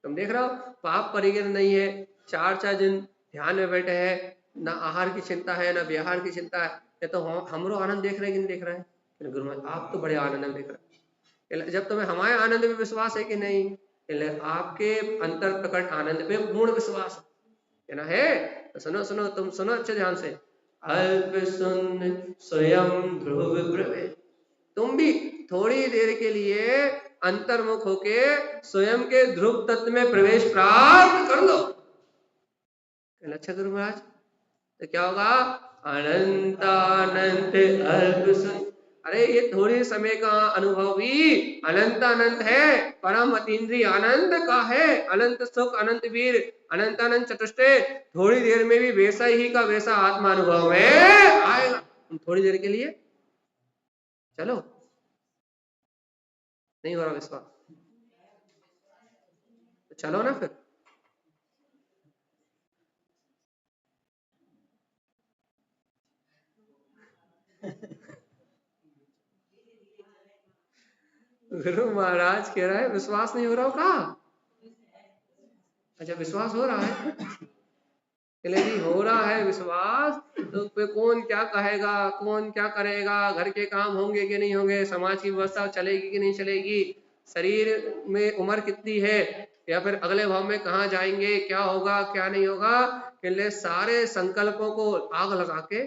तुम देख रहे हो पाप परिग्रह नहीं है, 4 दिन ध्यान में बैठे हैं, ना आहार की चिंता है ना व्यवहार की चिंता है, ये तो हमरो आनंद देख रहे हैं कि नहीं देख रहे हैं? गुरु महाराज आप तो बड़े आनंद में देख रहे हैं। जब तुम्हें हमारे आनंद में विश्वास है कि नहीं, आपके अंतर प्रकट आनंद पे पूर्ण विश्वास है। तो सुनो सुनो, तुम सुनो अच्छे ध्यान से। अल्प सुन स्वयं ध्रुव प्रवेश, तुम भी थोड़ी देर के लिए अंतर्मुख होके स्वयं के ध्रुव तत्व में प्रवेश प्राप्त कर लो। अच्छा गुरु महाराज, तो क्या होगा? अनंत अनंत अल्प सुन। अरे ये थोड़े समय का अनुभव भी अनंत अनंत है, परम अतीन्द्रिय आनंद का है। अनंत सुख, अनंत वीर, अनंत अनंत चतुष्टय थोड़ी देर में भी वैसा ही का वैसा आत्मा अनुभव में आएगा। तुम थोड़ी देर के लिए चलो। नहीं हो रहा विश्वास तो चलो ना फिर। गुरु महाराज कह रहा है विश्वास नहीं हो रहा हो? कहा अच्छा विश्वास हो रहा है। यदि हो रहा है विश्वास तो पे कौन क्या कहेगा, कौन क्या करेगा, घर के काम होंगे कि नहीं होंगे, समाज की व्यवस्था चलेगी कि नहीं चलेगी, शरीर में उम्र कितनी है, या फिर अगले भाव में कहाँ जाएंगे, क्या होगा क्या नहीं होगा, के लिए सारे संकल्पों को आग लगा के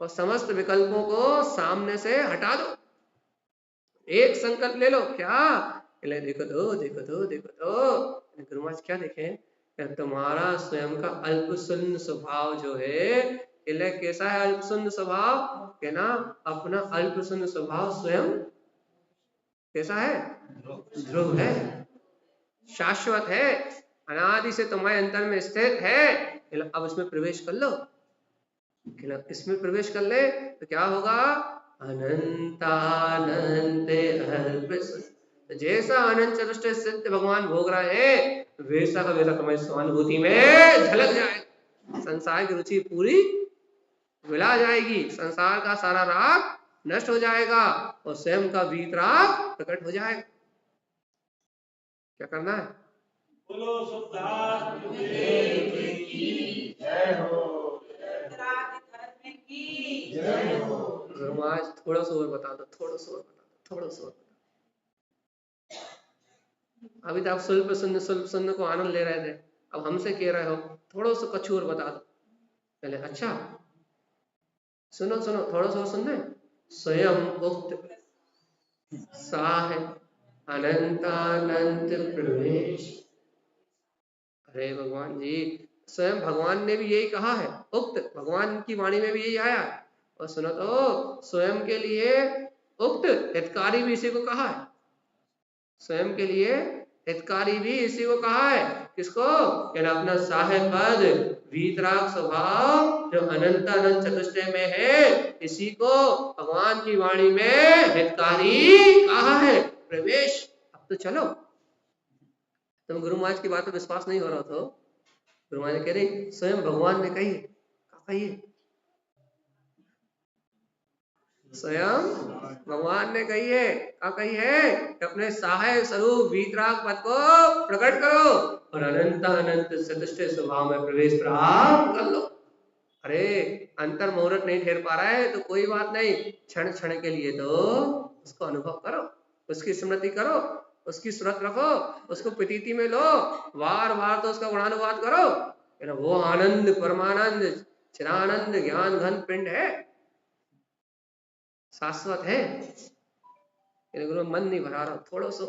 और समस्त विकल्पों को सामने से हटा दो। एक संकल्प ले लो, क्या देखो तो देखो तो देखो तो गुरु महाराज क्या देखें, तुम्हारा स्वयं का अल्पशून्य स्वभाव जो है, कैसा है अल्पशून्य स्वभाव, के ना अपना अल्पशून्य स्वभाव स्वयं कैसा है, ध्रुव है, शाश्वत है, अनादि से तुम्हारे अंतर में स्थित है। अब इसमें प्रवेश कर लो, इसमें प्रवेश कर ले तो क्या होगा, अनंतानंत अल्प, जैसा अनंत चतुष्टय सिद्ध भगवान भोग रहे हैं वैसा का वैसा तुम्हारी स्वानुभूति में झलक जाएगा, संसार की रुचि पूरी विला जाएगी, संसार का सारा राग नष्ट हो जाएगा और स्वयं का वीतराग प्रकट हो जाएगा। क्या करना है, बोलो शुद्धात्म की जय हो, आज थोड़ा सा और बता दो, थोड़ा सा और बता दो, थोड़ा सा और बता दो। अभी तो आप स्वल्प सुन्न को आनंद ले रहे थे, अब हमसे कह रहे हो थोड़ा सा कुछ और बता दो। पहले अच्छा सुनो सुनो, थोड़ा सा सुनना, स्वयं उक्त सा है अनंतानंत प्रवेश। अरे भगवान जी, स्वयं भगवान ने भी यही कहा है, उक्त भगवान की वाणी में भी यही आया है। और सुनो तो स्वयं के लिए उक्त हितकारी भी इसी को कहा है, स्वयं के लिए हितकारी भी इसी को कहा है, किसको, अपना साहेब पद वीतराग स्वभाव जो अनंत अनंत चतुष्टय में है, इसी को भगवान की वाणी में हितकारी कहा है। प्रवेश, अब तो चलो, तुम गुरु महाराज की बात पर विश्वास नहीं हो रहा तो गुरु महाराज कह रहे स्वयं भगवान ने कही, कहिए स्वयं भगवान ने कही है, क्या कही है, अपने सहाय स्वरूप वीतराग पद को प्रकट करो और अनंत अनंत चतुष्टय स्वभाव में प्रवेश प्राप्त कर लो। अरे अंतर मुहूर्त नहीं ठहर पा रहा है तो कोई बात नहीं, क्षण क्षण के लिए तो उसको अनुभव करो, उसकी स्मृति करो, उसकी सुरत रखो, उसको प्रतीति में लो, बार बार तो उसका गुणानुवाद करो, वो आनंद परमानंद चिरानंद ज्ञान घन पिंड है, शाश्वत है। गुरु मन नहीं भरा रहा, थोड़ा सा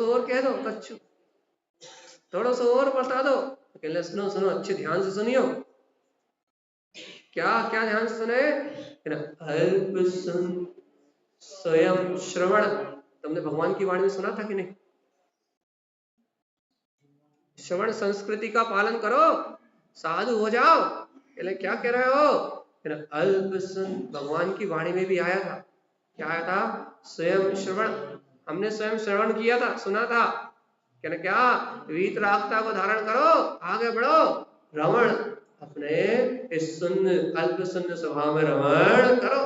और कह दो बच्चों, थोड़ा सा और बता दो। कहले सुनो सुनो अच्छे ध्यान से सुनियो, क्या क्या ध्यान से सुने, अल्प सुन स्वयं श्रवण, तुमने भगवान की वाणी में सुना था कि नहीं, श्रवण संस्कृति का पालन करो, साधु हो जाओ। कहले क्या कह रहे हो, अल्प सुन, भगवान की वाणी में भी आया था, क्या आया था, स्वयं श्रवण, हमने स्वयं श्रवण किया था, सुना था, कहना क्या, वीतरागता को धारण करो, आगे बढ़ो, रमण अपने इस शून्य अल्प शून्य स्वभाव में रमण करो,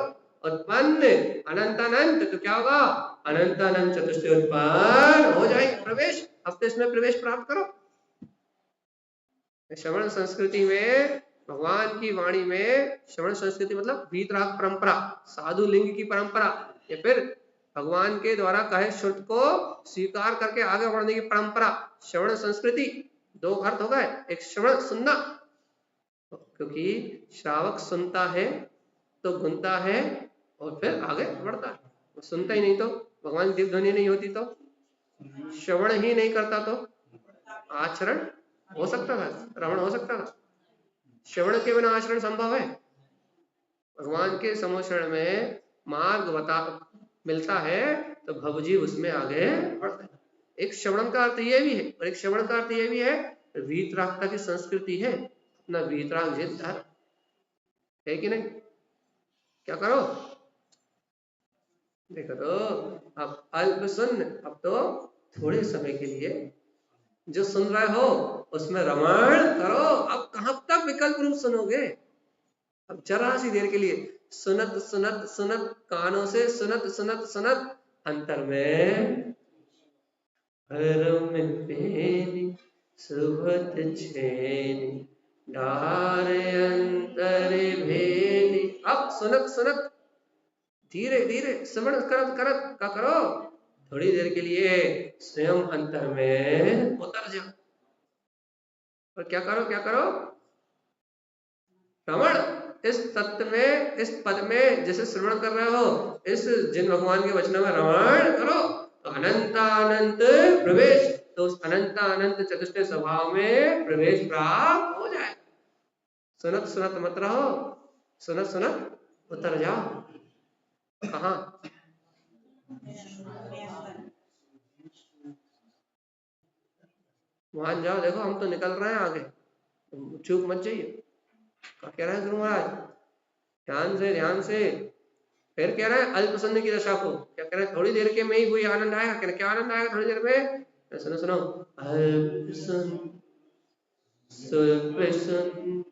उत्पन्न अनंत अनंत, तो क्या होगा, अनंत अनंत चतुष्टय उत्पन्न हो जाएगी। प्रवेश, अब तो इसमें प्रवेश प्राप्त करो। श्रवण संस्कृति में, भगवान की वाणी में, श्रवण संस्कृति मतलब वीतराग परंपरा, साधु लिंग की परंपरा, या फिर भगवान के द्वारा कहे श्रुत को स्वीकार करके आगे बढ़ने की परंपरा, श्रवण संस्कृति, दो अर्थ हो गए, एक श्रवण सुनना, क्योंकि श्रावक सुनता है तो गुनता है और फिर आगे बढ़ता है, वो सुनता ही नहीं तो भगवान की दिव्य ध्वनि नहीं होती, तो श्रवण ही नहीं करता तो आचरण हो सकता था, रमण हो सकता था, श्रवण के बिना आचरण संभव है, भगवान के समोषण में मार्ग बता मिलता है तो भवजीव उसमें आगे बढ़ता है। एक श्रवण का अर्थ ये भी है और एक श्रवण का अर्थ ये भी है, वीतरागता की संस्कृति है, अपना वीतराग जिद धर है कि नहीं, क्या करो, देखो तो अब अल्प सुन, अब तो थोड़े समय के लिए जो सुन रहे हो उसमें रमण करो, अब कहां तक विकल्प रूप सुनोगे, अब जरा सी देर के लिए सुनत सुनत सुनत, कानों से सुनत सुनत सुनत, अंतर में हरम पेनी सुभत छेनी डारे अंतर भेदी। अब सुनत सुनत धीरे धीरे श्रवण करत करत क्या करो, थोड़ी देर के लिए स्वयं अंतर में उतर जाओ। और क्या करो, क्या करो, श्रवण, इस तत्व में, इस पद में जैसे श्रवण कर रहे हो, इस जिन भगवान के वचनों में रमण करो तो अनंतानंत प्रवेश, तो उस अनंतानंत चतुष्टय स्वभाव में प्रवेश प्राप्त हो जाए। सुनत सुनत मत रहो, सुनत सुनत उतर जाओ। कहाँ? वहां जाओ, देखो हम तो निकल रहे हैं आगे, चूक मत जाइए। क्या कह रहे हैं गुरु महाराज? ध्यान से, ध्यान से। फिर कह रहे हैं अल्प सुन्न की दशा को, क्या कह रहे हैं? थोड़ी देर के में ही वही आनंद आएगा। कह रहे क्या आनंद आएगा थोड़ी देर में? सुनो सुनो, अल्प सुन्न स्वल्प सुन्न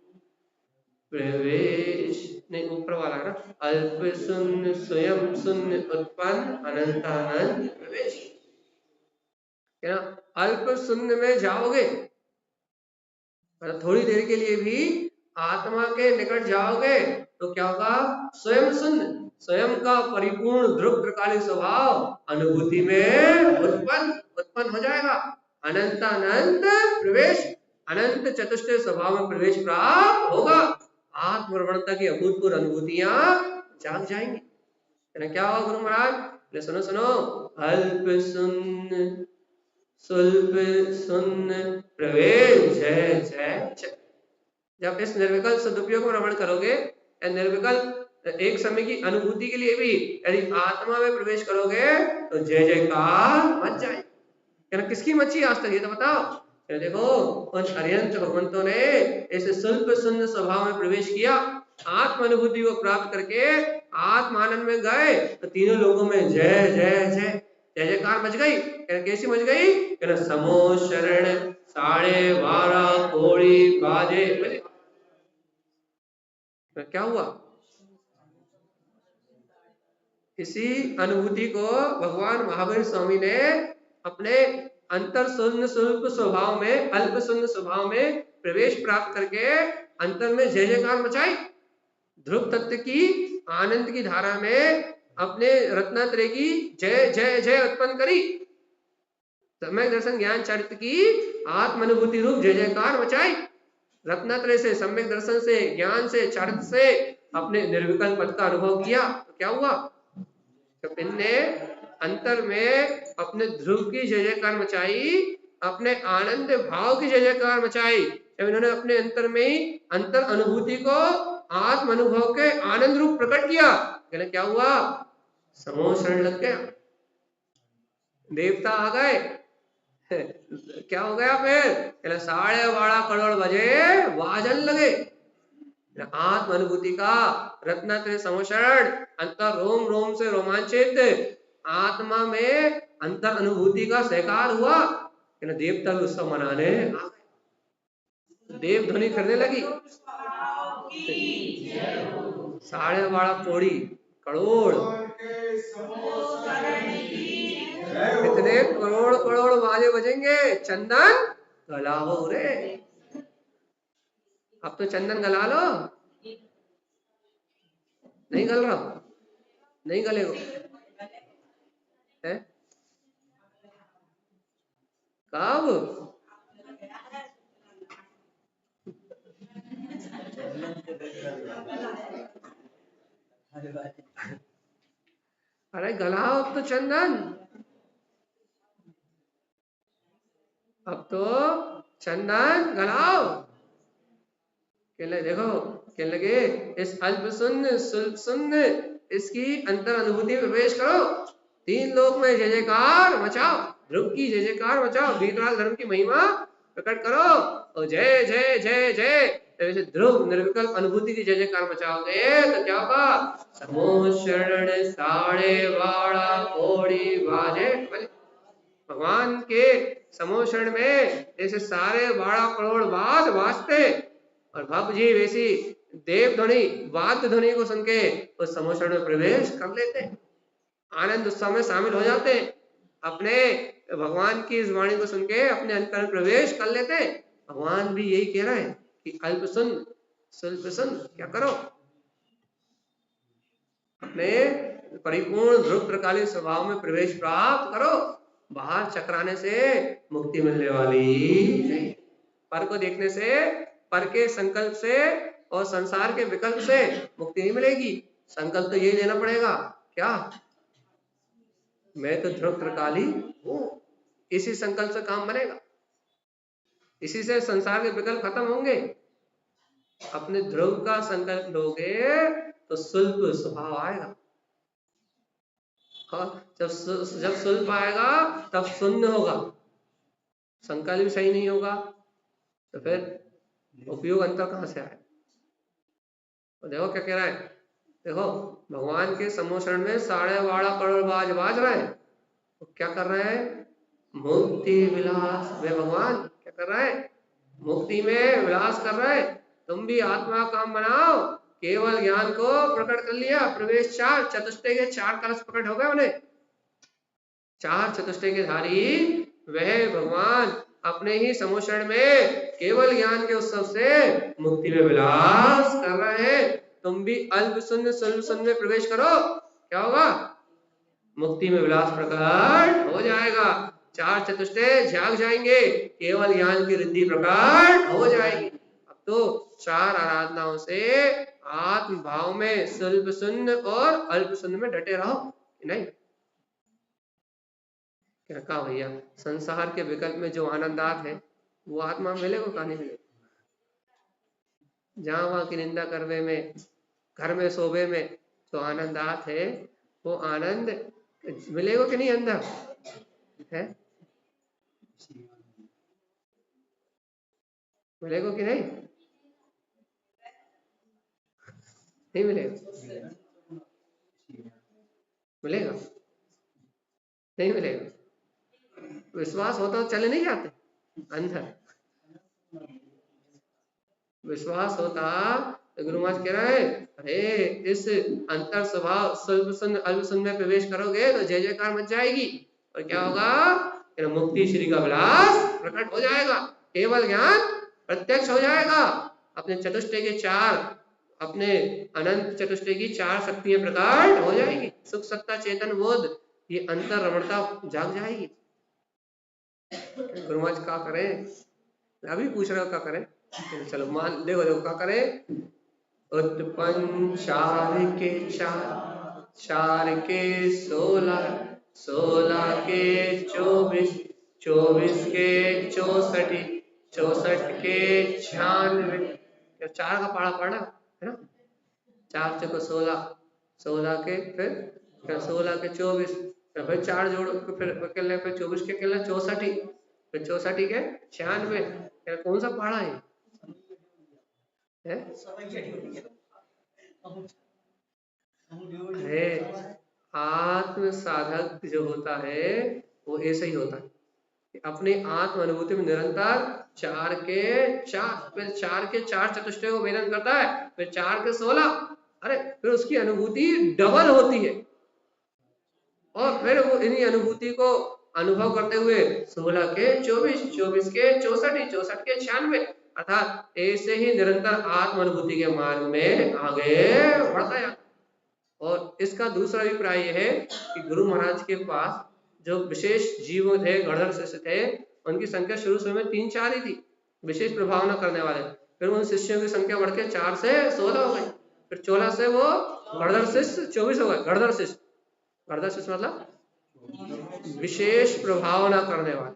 प्रवेश, नहीं ऊपर वाला है ना, अल्प शून्य स्वयं शून्य उत्पन्न अनंतानंद प्रवेश। क्या अल्प शून्य में जाओगे, मतलब थोड़ी देर के लिए भी आत्मा के निकट जाओगे तो क्या होगा? स्वयं शून्य, स्वयं का परिपूर्ण ध्रुव प्रकालिक स्वभाव अनुभूति में उत्पन्न हो जाएगा। अनंतानंद प्रवेश, अनंत चतुष्टय स्वभाव में प्रवेश प्राप्त होगा। आत्मरमणता की अभूतपूर्व अनुभूतियां जाग जाएंगी। क्या होगा गुरु महाराज? सुनो सुनो, अल्प शून्य स्वल्प शून्य प्रवेश जय जय जय। जब इस निर्विकल्प सदुपयोग को रमण करोगे, निर्विकल्प एक समय की अनुभूति के लिए भी यदि आत्मा में प्रवेश करोगे तो जय जयकार मच जाए। किसकी मच्छी आज तक, ये तो बताओ। देखो उन अरिहंत भगवंतों ने इस स्वल्प शून्य स्वभाव में प्रवेश किया, आत्म अनुभूति को प्राप्त करके आत्म आनंद में गए तो तीनों लोगों में जय जय जय जय जयकार मच गई। कैसी मच गई? समो शरण 12.5 कोड़ी बाजे। क्या हुआ? इसी अनुभूति को भगवान महावीर स्वामी ने अपने अंतर शून्य स्वरूप स्वभाव में, अल्प शून्य स्वभाव में प्रवेश प्राप्त करके अंतर में जय जयकार मचाई। ध्रुव तत्व की आनंद की धारा में अपने रत्नात्रय की जय जय जय उत्पन्न करी। सम्यक दर्शन ज्ञान चरित्र की आत्म अनुभूति रूप जय जयकार मचाई। रत्नात्रय से, सम्यक दर्शन से, ज्ञान से, चरित्र से अपने निर्विकल्प पद का अनुभव किया तो क्या हुआ? इनने अंतर में अपने ध्रुव की जय जयकार मचाई, अपने आनंद भाव की जय जयकार मचाई। जब इन्होंने अपने अंतर में ही अंतर अनुभूति को आत्म अनुभव के आनंद रूप प्रकट किया, क्या हुआ? समूह शरण लग गया, देवता आ गए। क्या हो गया फिर? 12.5 करोड़ बजे वाजन लगे। आत्म अनुभूति का रत्नात्रय समोषण, अंतर रोम रोम से रोमांचित आत्मा में अंतर अनुभूति का सहकार हुआ। देवता भी उत्सव मनाने आ गए, देव ध्वनि करने लगी। 12.5 कोड़ी करोड़, कितने करोड़ करोड़ बाजे बजेंगे। चंदन गलाओ रे, अब तो चंदन गला लो। नहीं गल रहा, नहीं गलेगा है? कब? अरे गलाओ अब तो चंदन, अब तो चंदन गलाओ। कहने देखो, कहने लगे इस अल्प शून्य स्वल्प शून्य इसकी अंतर अनुभूति में प्रवेश करो, 3 लोक में जय जयकार मचाओ, ध्रुव की जय जयकार मचाओ, वीतराग धर्म की महिमा प्रकट करो और जय जय जय जय। तो ध्रुव निर्विकल्प अनुभूति की जय जयकार मचाओगे तो क्या होगा? समूह शरण 12.5 कोड़ी बाजे। भगवान के समोषण में ऐसे 12.5 करोड़ बाज वाजते और भक्त जी वैसी देव ध्वनि, वाद्य ध्वनि को सुन के उस समोषण में प्रवेश कर लेते, आनंद उत्सव में शामिल हो जाते, अपने भगवान की इस वाणी को सुन के अपने अंतर में प्रवेश कर लेते। भगवान भी यही कह रहे हैं कि अल्प सुन स्वल्प सुन, क्या करो, अपने परिपूर्ण ध्रुव प्रकालीन स्वभाव में प्रवेश प्राप्त करो। बाहर चकराने से मुक्ति मिलने वाली नहीं। पर को देखने से, पर के संकल्प से और संसार के विकल्प से मुक्ति नहीं मिलेगी। संकल्प तो यही लेना पड़ेगा, क्या, मैं तो ध्रुव प्रकाली हूँ। इसी संकल्प से काम बनेगा, इसी से संसार के विकल्प खत्म होंगे। अपने ध्रुव का संकल्प लोगे तो सुल्प स्वभाव आएगा। जब सुल्प आएगा तब शून्य होगा। संकल्प सही नहीं होगा तो फिर उपयोग अंतर कहां से आए। तो देखो क्या कह रहा है, देखो भगवान के सम्मोषण में 12.5 करोड़ बाज रहे हैं। तो क्या कर रहे हैं, मुक्ति विलास। वे भगवान क्या कर रहा है, मुक्ति में विलास कर रहा है। तुम भी आत्मा काम बनाओ। केवल ज्ञान को प्रकट कर लिया, प्रवेश 4 चतुष्टय के 4 कलश प्रकट हो गए उन्हें। 4 चतुष्टय के धारी वह भगवान अपने ही सम्मोषण में केवल ज्ञान के उत्सव से मुक्ति में विलास कर रहे हैं। तुम भी अल्प शून्य स्वल्प शून्य में प्रवेश करो, क्या होगा, मुक्ति में विलास प्रकट हो जाएगा। 4 चतुष्टय जाग जाएंगे, केवल ज्ञान की रिद्धि प्रकट हो जाएगी। अब तो 4 आराधनाओं से आत्म भाव में स्वल्प शून्य और अल्प शून्य में डटे रहो, नहीं क्या कहा भैया। संसार के विकल्प में जो आनंदात है वो आत्मा में मिलेगा, कहां नहीं मिलेगा। जहां वहां की निंदा करवे में, घर में शोभे में जो आनंदात है वो आनंद मिलेगा कि नहीं अंदर है, मिलेगा कि नहीं, नहीं मिलेगा, मिलेगा नहीं मिलेगा। विश्वास होता तो चले नहीं जाते अंदर, विश्वास होता तो गुरु महाराज कह रहे हैं, अरे इस अंतर स्वभाव स्वल्प शून्य अल्प शून्य में प्रवेश करोगे तो जय जयकार मच जाएगी। और क्या होगा, मुक्ति श्री का विलास प्रकट हो जाएगा, केवल ज्ञान प्रत्यक्ष हो जाएगा। अपने चतुष्टय के 4, अपने अनंत चतुष्टय की 4 शक्तियां प्रकट हो जाएगी। सुख सत्ता चेतन बोध, ये अंतर रमणता जाग जाएगी। गुरु महाराज क्या करें, अभी पूछ रहे हो क्या करें, चलो मान देखो क्या करें। उत्पन्न 4 के 4, 4 के 16, 16 के 24, 24 के 64, 64 के 96, 4 का पढ़ा पढ़ा है ना। 4 चौको 16, 16 के फिर 16 के 24, फिर 4 जोड़ो, फिर 24 के 64, फिर 64 के 96। कौन सा पढ़ा है, अरे आत्म साधक जो होता है वो ऐसे ही होता है, अपने आत्म अनुभूति में निरंतर 4 के 4, फिर 4 के 4 चतुष्टय को वेदन करता है, फिर 4 के 16, अरे फिर उसकी अनुभूति डबल होती है। और फिर वो इन्हीं अनुभूति को अनुभव करते हुए 16 के 24, 24 के 64, 64 के 96, अर्थात ऐसे ही निरंतर आत्म अनुभूति के मार्ग में आगे बढ़ता है। और इसका दूसरा अभिप्राय यह है कि गुरु महाराज के पास जो विशेष जीव थे, गणधर शिष्य थे, उनकी संख्या शुरू में 3-4 ही थी, विशेष प्रभाव न करने वाले। फिर उन शिष्यों की संख्या बढ़ के 4 से 16 हो गई, फिर 16 से वो गणधर शिष्य 24 हो गए। गणधर शिष्य मतलब विशेष प्रभाव न करने वाले।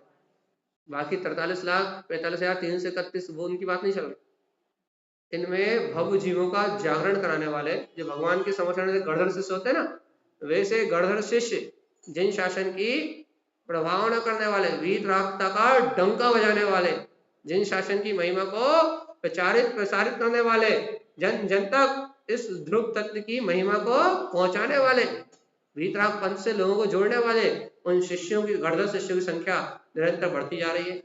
बाकी 43,45,331 वो उनकी बात नहीं चल रही। इनमें भव जीवों का जागरण कराने वाले जो भगवान के समर्थन से गणधर शिष्य होते हैं ना, वैसे गणधर शिष्य जिन शासन की प्रभाव न करने वाले, वीतरागता का डंका बजाने वाले, जिन शासन की महिमा को प्रसारित करने वाले, जन जन तक इस ध्रुव तत्व की महिमा को पहुंचाने वाले, वीतराग पंथ से लोगों को जोड़ने वाले उन शिष्यों की, गणधर शिष्यों की संख्या निरंतर बढ़ती जा रही है।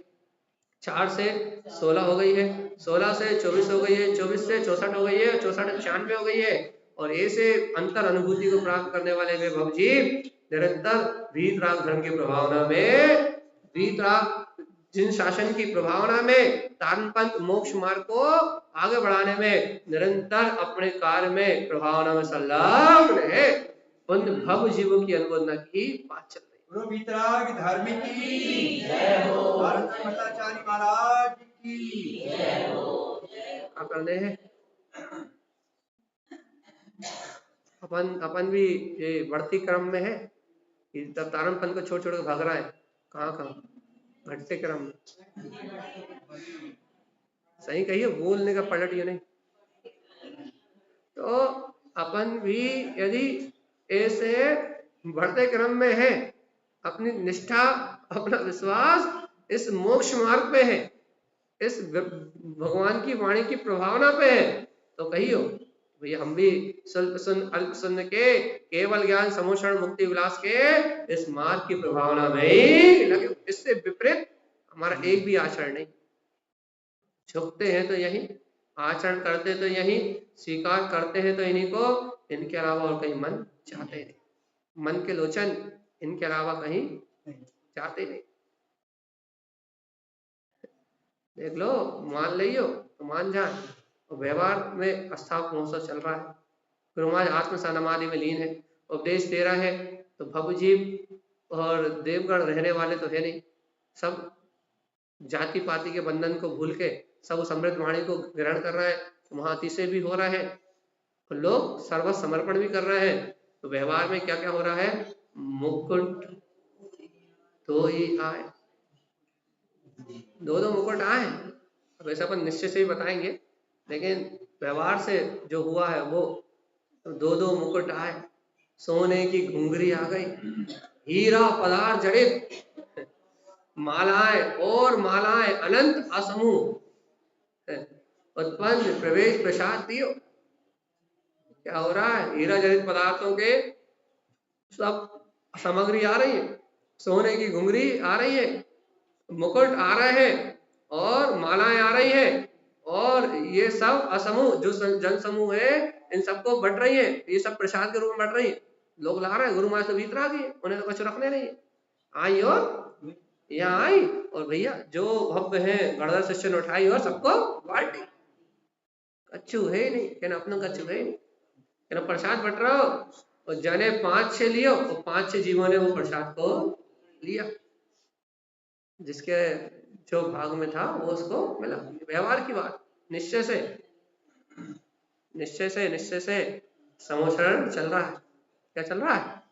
4 से 16 हो गई है, 16 से 24 हो गई है, 24 से 64 हो गई है, 64 से 96 हो गई है। और ऐसे अंतर अनुभूति को प्राप्त करने वाले वे भवजीव निरंतर वीतराग धर्म की प्रभावना में वीतराग जिन शासन की प्रभावना में तारणपंथ मोक्ष मार्ग को आगे बढ़ाने में निरंतर अपने कार्य में प्रभावना में संलग्न है, उन भव जीवों की अनुमोदना की बात चल रही है। गुरु वीतराग धार्मिक की जय हो, भारत माताचार्य महाराज की जय हो। क्या करने हैं अपन भी ये बढ़ती क्रम में है कि तब तारणपंथ को छोड़ छोड़ के भाग रहा है, कहाँ घटते क्रम में। सही कहिए, बोलने का पलट ये नहीं। तो अपन भी यदि ऐसे बढ़ते क्रम में है, अपनी निष्ठा अपना विश्वास इस मोक्ष मार्ग पे है, इस भगवान की वाणी की प्रभावना पे है, तो कहियो भैया हम भी स्वल्प सुन अल्प सुन के केवल ज्ञान समोषण मुक्ति विलास के इस मार्ग की प्रभावना में ही लगे। इससे विपरीत हमारा एक भी आचरण नहीं। झुकते हैं तो यही, आचरण करते तो यही, स्वीकार करते हैं तो इन्हीं को, इनके अलावा और कहीं मन चाहते नहीं। मन के लोचन इनके अलावा कहीं चाहते नहीं। देख लो, मान लियो तो मान जाए, और व्यवहार में अस्थापन चल रहा है। गुरु महाराज आत्म समाधि में लीन है, उपदेश दे रहा है, तो भवजीव और देवगण रहने वाले तो है नहीं, सब जाति पाति के बंधन को भूल के सब समृद्ध वाणी को ग्रहण कर रहा है। वहां अतिशय भी हो रहा है, तो लोग सर्व समर्पण भी कर रहे हैं। तो व्यवहार में क्या क्या हो रहा है, मुकुट तो ही आए, दो मुकुट आए। अब ऐसा अपन निश्चय से ही बताएंगे, लेकिन व्यवहार से जो हुआ है वो दो मुकुट आए, सोने की घुंघरी आ गई, हीरा पदार जड़ित मालाएं और मालाएं अनंत असमूह उत्पन्न प्रवेश प्रसाद दियो। क्या हो रहा है, हीरा जड़ित पदार्थों के सब सामग्री आ रही है, सोने की घुंघरी आ रही है, मुकुट आ रहे हैं और मालाएं आ रही है, और ये सब असमूह जो जन समूह है इन सबको बट रही है। ये सब प्रसाद के रूप में बट रही है, लोग ला रहे हैं। गुरु महाराज तो वीतराग है, उन्हें तो कुछ रखने नहीं है। आई और यहाँ आई, और भैया जो भव्य है गणधर शिष्य ने उठाई और सबको बांटी। कच्चू है ही नहीं, कहना अपना कच्चू है ही नहीं, कहना प्रसाद बट रहा हो, और जाने 5-6 लियो, और 5-6 जीवों ने वो प्रसाद को लिया, जिसके जो भाग में था वो उसको मिला। व्यवहार की बात, निश्चय से समोषण चल रहा है। क्या चल रहा है,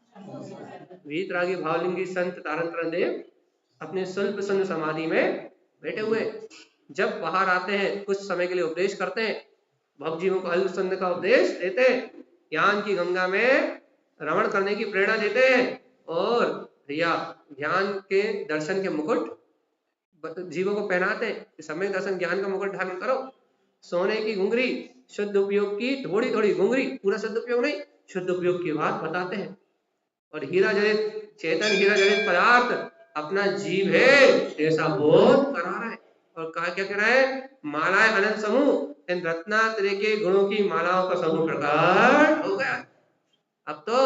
वीतरागी भावलिंगी संत तारण देव अपने स्वल्प सुन समाधि में बैठे हुए, जब बाहर आते हैं कुछ समय के लिए उपदेश करते हैं, भवजीवों को अल्प सुन का उपदेश देते हैं, ज्ञान की गंगा में रमण करने की प्रेरणा देते हैं, और भैया ज्ञान के दर्शन के मुकुट जीवों को पहनाते हैं। समय दर्शन ज्ञान का मुकुट धारण करो। सोने की घुंघरी शुद्ध उपयोग की, थोड़ी थोड़ी घुंघरी, पूरा शुद्ध उपयोग नहीं, शुद्ध उपयोग की बात बताते हैं। और हीरा जड़ित चेतन, हीरा जड़ित पदार्थ अपना जीव है ऐसा बोध करा रहा है। और क्या कह रहा है, मालाएं अनंत समूह, इन रत्नात्रय के गुणों की मालाओं का समूह प्रकट हो गया। अब तो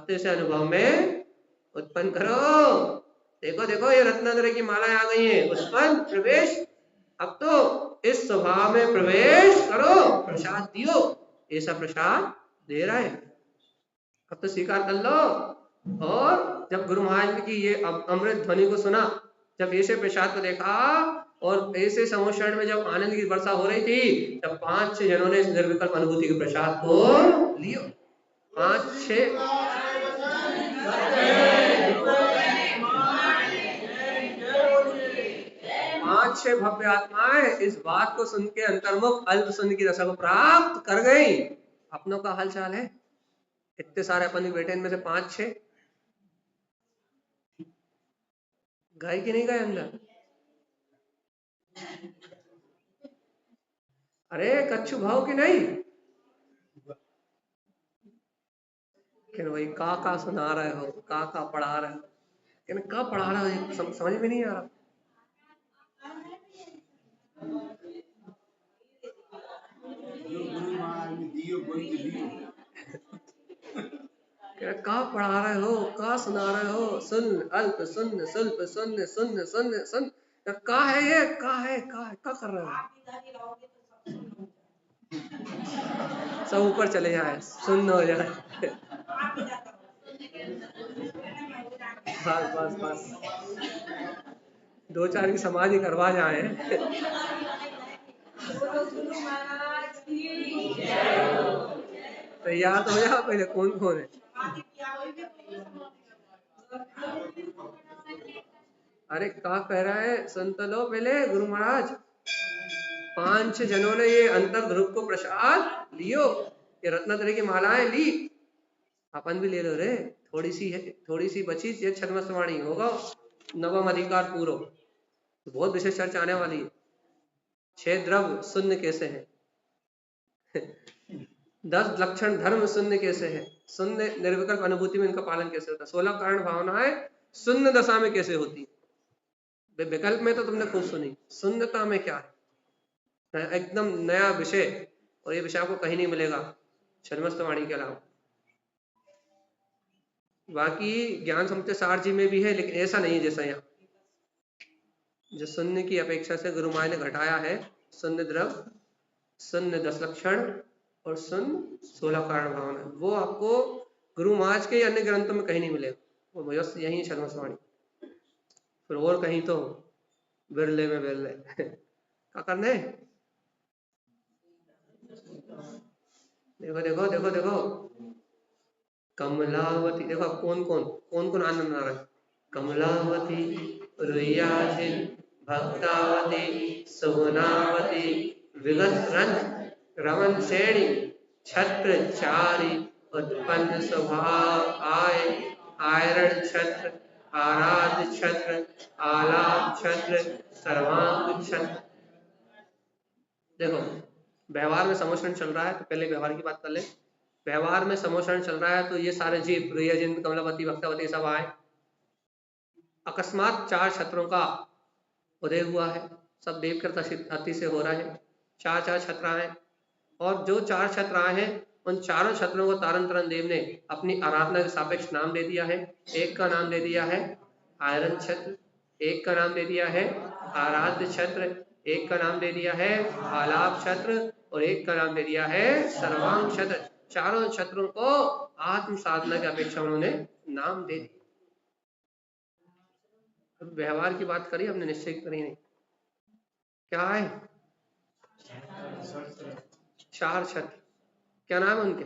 इसे अनुभव में उत्पन्न करो। देखो देखो ये रत्नात्रय की मालाएं आ गई हैं, उत्पन्न प्रवेश, अब तो इस स्वभाव में प्रवेश करो, प्रसाद दियो। ऐसा प्रसाद दे रहा है, अब तो स्वीकार कर लो। और जब गुरु महाराज की ये अमृत ध्वनि को सुना, जब ऐसे प्रसाद को देखा, और ऐसे समोषण में जब आनंद की वर्षा हो रही थी, तब 5-6 जनों ने इस निर्विकल्प अनुभूति के प्रसाद को लियो। 5-6 भव्य आत्माएं इस बात को सुन के अंतर्मुख अल्प सुन की रसा को प्राप्त कर गई। अपनों का हालचाल है, इतने सारे अपन बैठे इनमें से 5-6 गए कि नहीं गए अंदर? अरे कच्छु भाव की नहीं, कि वही का सुना रहे हो, का पढ़ा रहे हो, कि का पढ़ा रहा है समझ में नहीं आ रहा। कहाँ पढ़ा रहे हो, कहाँ सुना रहे हो, सुन अल्प सुन सुल्प सुन सुन सुन सुन, कहाँ है ये, कहाँ है, क्या कर रहे हो? सब ऊपर चले जाए, सुन्न हो जाए। बस बस बस, 2-4 की समाधि करवा जाए। तैयार तो हो जाओ पहले, कौन कौन है? अरे क्या कह रहा है, सुन तो लो पहले। गुरु महाराज 5 जनों ने ये अंतर ध्रुव को प्रसाद लियो, ये रत्नत्रय की मालाएं ली, अपन भी ले लो रे। थोड़ी सी है, थोड़ी सी बची, ये छद्मस्तवाणी होगा नवम अधिकार पूरो, बहुत विशेष चर्चा आने वाली है। 6 द्रव्य शून्य कैसे है, 10 लक्षण धर्म शून्य कैसे है, शून्य निर्विकल्प अनुभूति में इनका पालन कैसे होता है, 16 कारण भावनाएं शून्य दशा में कैसे होती। विकल्प में तो तुमने खूब सुनी, शून्यता में क्या है, एकदम नया विषय, और ये विषय आपको कहीं नहीं मिलेगा छद्मस्तवाणी के अलावा। बाकी ज्ञान समुच्चय सार जी में भी है, लेकिन ऐसा नहीं जैसा यहाँ, जो शून्य की अपेक्षा से गुरु माया ने घटाया है। शून्य द्रव, शून्य 10 लक्षण और शून्य 16 कारण भावना, वो आपको गुरु महाराज के अन्य ग्रंथों में कहीं नहीं मिलेगा, वो बस यही छद्मस्तवाणी, फिर और कहीं तो बिरले में बिरले। क्या करने, देखो देखो देखो देखो, कमलावती, देखो अब कौन कौन आनंद आ रहा है। कमलावती, रुइयाझिल, भक्तावती, सुगुणावती, विगत रंग, रमन श्रेणी, छत्र चारी, उत्पन्न स्वभाव आय, आयरण छत्र, आराध्य छत्र, आलाप छत्र, सर्वांग छत्र। देखो व्यवहार में समोषण चल रहा है, तो पहले व्यवहार की बात कर ले। व्यवहार में समोषण चल रहा है तो ये सारे जीव, रुइयाझिल, कमलावती, भक्तावती सब आए। अकस्मात 4 छत्रों का उदय हुआ है, सब देवकृत अति से हो रहा है। 4 छत्र आए, और जो 4 छत्र आए हैं उन चारों छत्रों को तारन तरन देव ने अपनी आराधना के सापेक्ष नाम दे दिया है। एक का नाम दे दिया है आयरन छत्र, एक का नाम दे दिया है आराध्य छत्र, एक का नाम दे दिया है आलाप छत्र, और एक का नाम दे दिया है सर्वांग छत्र। चारों छत्रों को आत्म साधना की अपेक्षा उन्होंने नाम दे दिया। व्यवहार की बात करी हमने, निश्चय करी नहीं। क्या है 4 छत्र, क्या नाम है उनके?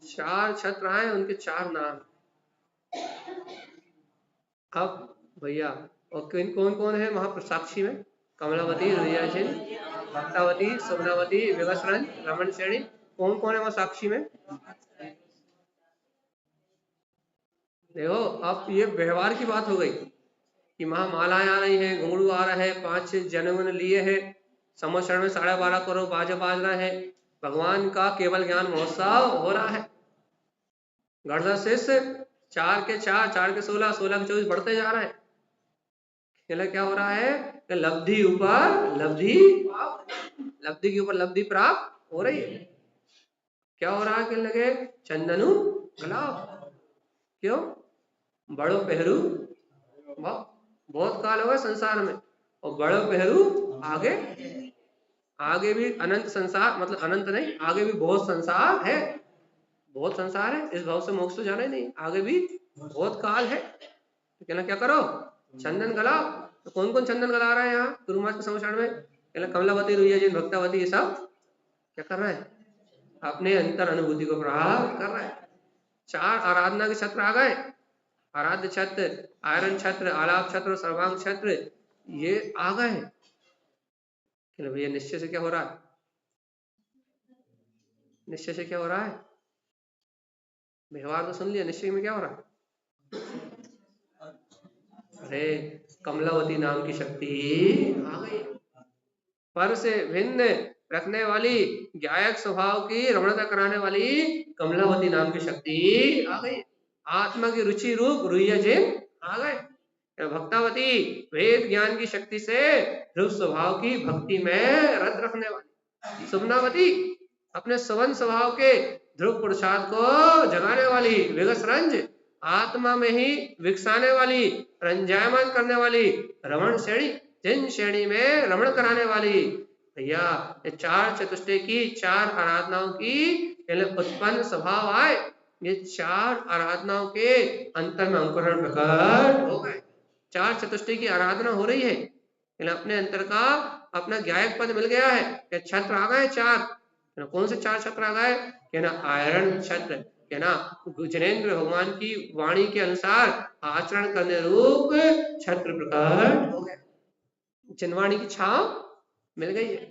4 छत्र आए, उनके 4 नाम। अब भैया, और कौन कौन है वहां साक्षी में? कमलावती, रुइयाझिल, भक्तावती, सुगुणावती, विवस्रंज, रमन श्रेणी, कौन कौन है वहां साक्षी में? देखो अब ये व्यवहार की बात हो गई कि महामालाएं आ रही हैं, घुंघरू आ रहा है, 5 जन्म ने लिए हैं, समोषण में 12.5 करोड़ बाजा बाज रहे हैं, भगवान का केवल ज्ञान महोत्सव हो रहा है। गणना शेष 4 के 4, 4 के 16, 16 के 24 बढ़ते जा रहे हैं। क्या हो रहा है? लब्धि ऊपर लब्धि, लब्धि के ऊपर लब्धि प्राप्त हो रही है। क्या हो रहा है? कहने लगे चंदनु गुलाब, क्यों? बड़ो पहरू, बहुत काल हो गए संसार में, और बड़ो पहरू आगे भी अनंत संसार, मतलब अनंत नहीं, आगे भी बहुत संसार है, बहुत संसार है, इस भाव से मोक्ष तो जाना ही नहीं, आगे भी बहुत काल है। तो कहना क्या करो? चंदन गलाओ। तो कौन कौन चंदन गला रहा है यहाँ गुरु महाराज के समोषण में? कहना कमलावती, रुइयाझिल, भक्तावती, ये सब क्या कर रहा है? अपने अंतर अनुभूति को प्राप्त कर रहा है। 4 आराधना के छत्र आ गए, आराध्य छत्र, आयरन छत्र, आलाप छत्र, सर्वांग छत्र, ये आ गए। भैया निश्चय से क्या हो रहा है? निश्चय से क्या हो रहा है? व्यवहार तो सुन लिया, निश्चय में क्या हो रहा है? अरे कमलावती नाम की शक्ति आ गई, पर से भिन्न रखने वाली, गायक स्वभाव की रमणता कराने वाली कमलावती नाम की शक्ति आ गई। आत्मा की रुचि रूप रुइयाझिल आ गए। भक्तावती वेद ज्ञान की शक्ति से ध्रुव स्वभाव की भक्ति में रत रखने वाली, सुमनावती अपने सवन स्वभाव के ध्रुव पुरुषार्थ को जगाने वाली, विगस रंज आत्मा में ही विकसाने वाली, रंजायमान करने वाली, रमण श्रेणी जिन श्रेणी में रमण कराने वाली। भैया ये चार चतुष्टय की चार आराधनाओं की उत्पन्न स्वभाव आए, ये चार आराधनाओं के अंतर में अंकुरण प्रकट हो गए। चार चतुष्टय की आराधना हो रही है, अपने अंतर का अपना ज्ञायक पद मिल गया है। छत्र आ गए चार, कौन से चार छत्र आ गए? कि ना आयरन छत्र, कि ना जिनेंद्र भगवान की वाणी के अनुसार आचरण करने रूप छत्र प्रकट हो गए। जनवाणी की छाव मिल गई है,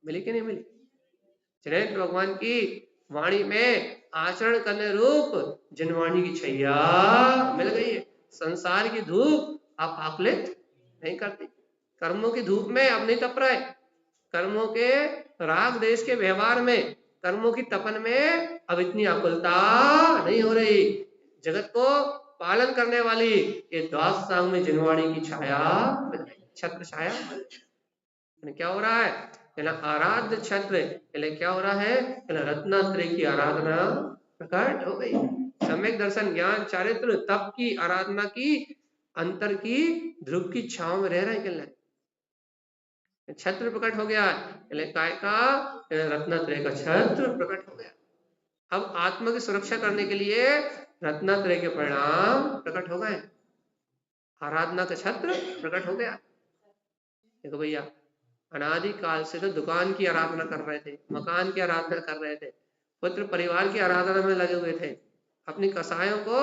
मिली कि नहीं मिली? जिनेंद्र भगवान की वाणी में आचरण करने रूप जनवाणी की छैया मिल गई है। संसार की धूप आप आकुलित नहीं करती, कर्मों की धूप में अब नहीं तप रहे, कर्मों के राग देश के व्यवहार में, कर्मों की तपन में अब इतनी आकुलता नहीं हो रही। जगत को पालन करने वाली ये द्वादश सांग में जिनवाणी की छाया, छत्र छाया क्या हो रहा है? आराध्य छत्र क्या हो रहा है? रत्नात्रय की आराधना प्रकट हो गई। सम्यक दर्शन ज्ञान चारित्र तप की आराधना की अंतर की ध्रुव की छाव में रह रहे हैं। छत्र प्रकट हो गया, काय का? रत्नात्रय का छत्र प्रकट हो गया। अब आत्मा की सुरक्षा करने के लिए रत्नात्रय के परिणाम प्रकट हो गए, आराधना का छत्र प्रकट हो गया। देखो भैया, अनादि काल से तो दुकान की आराधना कर रहे थे, मकान की आराधना कर रहे थे, पुत्र परिवार की आराधना में लगे हुए थे, अपनी कसायों को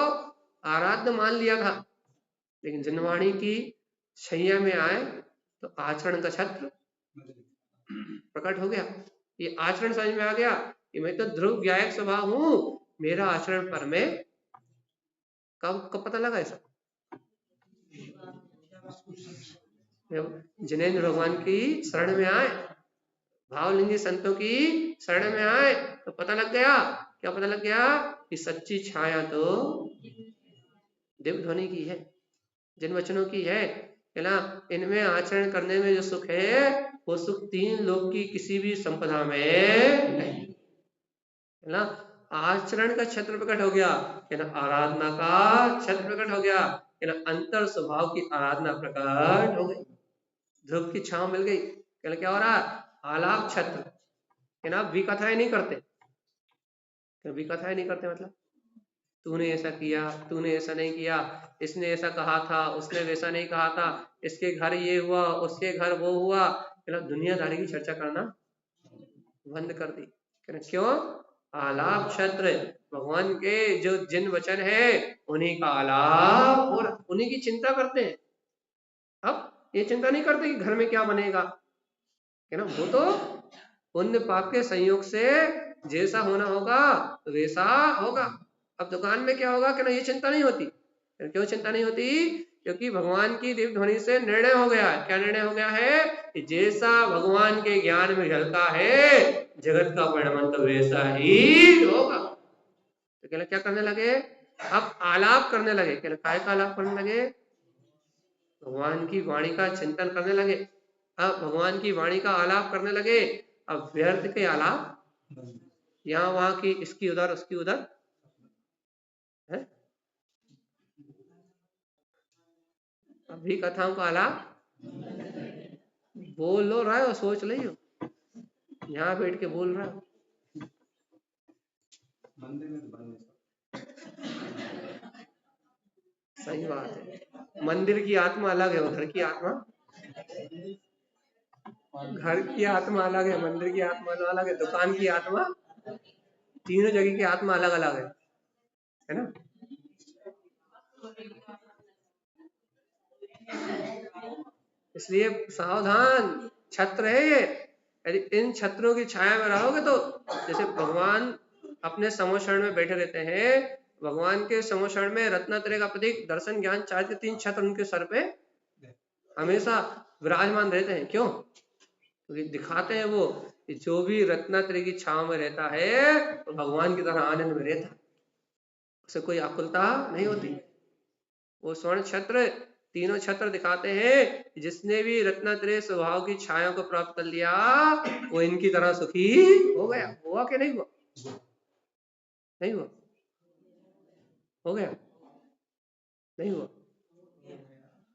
आराध्य मान लिया था। लेकिन जनवाणी की छैया में आए तो आचरण का छत्र प्रकट हो गया। ये आचरण समझ में आ गया कि मैं तो ध्रुव ज्ञायक स्वभाव हूं, मेरा आचरण पर में कब पता लगा ऐसा? जिनेंद्र भगवान की शरण में आए, भावलिंगी संतों की शरण में आए तो पता लग गया। क्या पता लग गया? कि सच्ची छाया तो दिव्य ध्वनि की है, जिन वचनों की है ना, इनमें आचरण करने में जो सुख है वो सुख तीन लोक की किसी भी संपदा में नहीं है ना। आचरण का छत्र प्रकट हो गया, है ना, आराधना का छत्र प्रकट हो गया, है ना, अंतर स्वभाव की आराधना प्रकट हो गई, ध्रुव की छांव मिल गई। क्या हो रहा? आलाप छत्र, है ना, विकथाएं नहीं करते, विकथाएं नहीं करते मतलब तूने ऐसा किया, तूने ऐसा नहीं किया, इसने ऐसा कहा था, उसने वैसा नहीं कहा था, इसके घर ये हुआ, उसके घर वो हुआ, दुनियादारी की चर्चा करना बंद कर दी। क्यों? आलाप छत्र, भगवान के जो जिन वचन है उन्हीं का आलाप और उन्हीं की चिंता करते हैं। अब ये चिंता नहीं करते कि घर में क्या बनेगा, है ना, वो तो पुण्य पाप के संयोग से जैसा होना होगा वैसा होगा। अब दुकान में क्या होगा कि ना, ये चिंता नहीं होती। क्यों चिंता नहीं होती? क्योंकि भगवान की दिव्य ध्वनि से निर्णय हो गया है। क्या निर्णय हो गया है? कि जैसा भगवान के ज्ञान में झलका है जगत का परिणाम तो वैसा ही होगा। तो क्या करने लगे? अब आलाप करने लगे। काय का आलाप करने लगे? भगवान की वाणी का चिंतन करने लगे। अब भगवान की वाणी का आलाप करने लगे। अब व्यर्थ के आलाप, यहाँ वहां की, इसकी उधर, उसकी उधर है। अभी कथाओं का आलाप बोल लो रहा है और सोच ली हो, यहाँ बैठ के बोल रहा है। सही बात है, मंदिर की आत्मा अलग है और घर की आत्मा, घर की आत्मा अलग है, मंदिर की आत्मा अलग है, दुकान की आत्मा, तीनों जगह की आत्मा अलग अलग है ना। इसलिए सावधान छत्र है ये। यदि इन छत्रों की छाया में रहोगे तो, जैसे भगवान अपने समोशरण में बैठे रहते हैं, भगवान के समोशरण में रत्नात्रय का प्रतीक दर्शन ज्ञान चार के तीन छत्र उनके सर पे हमेशा विराजमान रहते हैं। क्यों? क्योंकि दिखाते हैं वो कि जो भी रत्नात्रय की छाव में रहता है तो भगवान की तरह आनंद में रहता है, उसे कोई आकुलता नहीं होती। वो स्वर्ण छत्र तीनों छत्र दिखाते हैं जिसने भी रत्नत्रय स्वभाव की छाया को प्राप्त कर लिया वो इनकी तरह सुखी हो गया। हुआ कि नहीं हुआ? नहीं हुआ? हो गया? नहीं हुआ?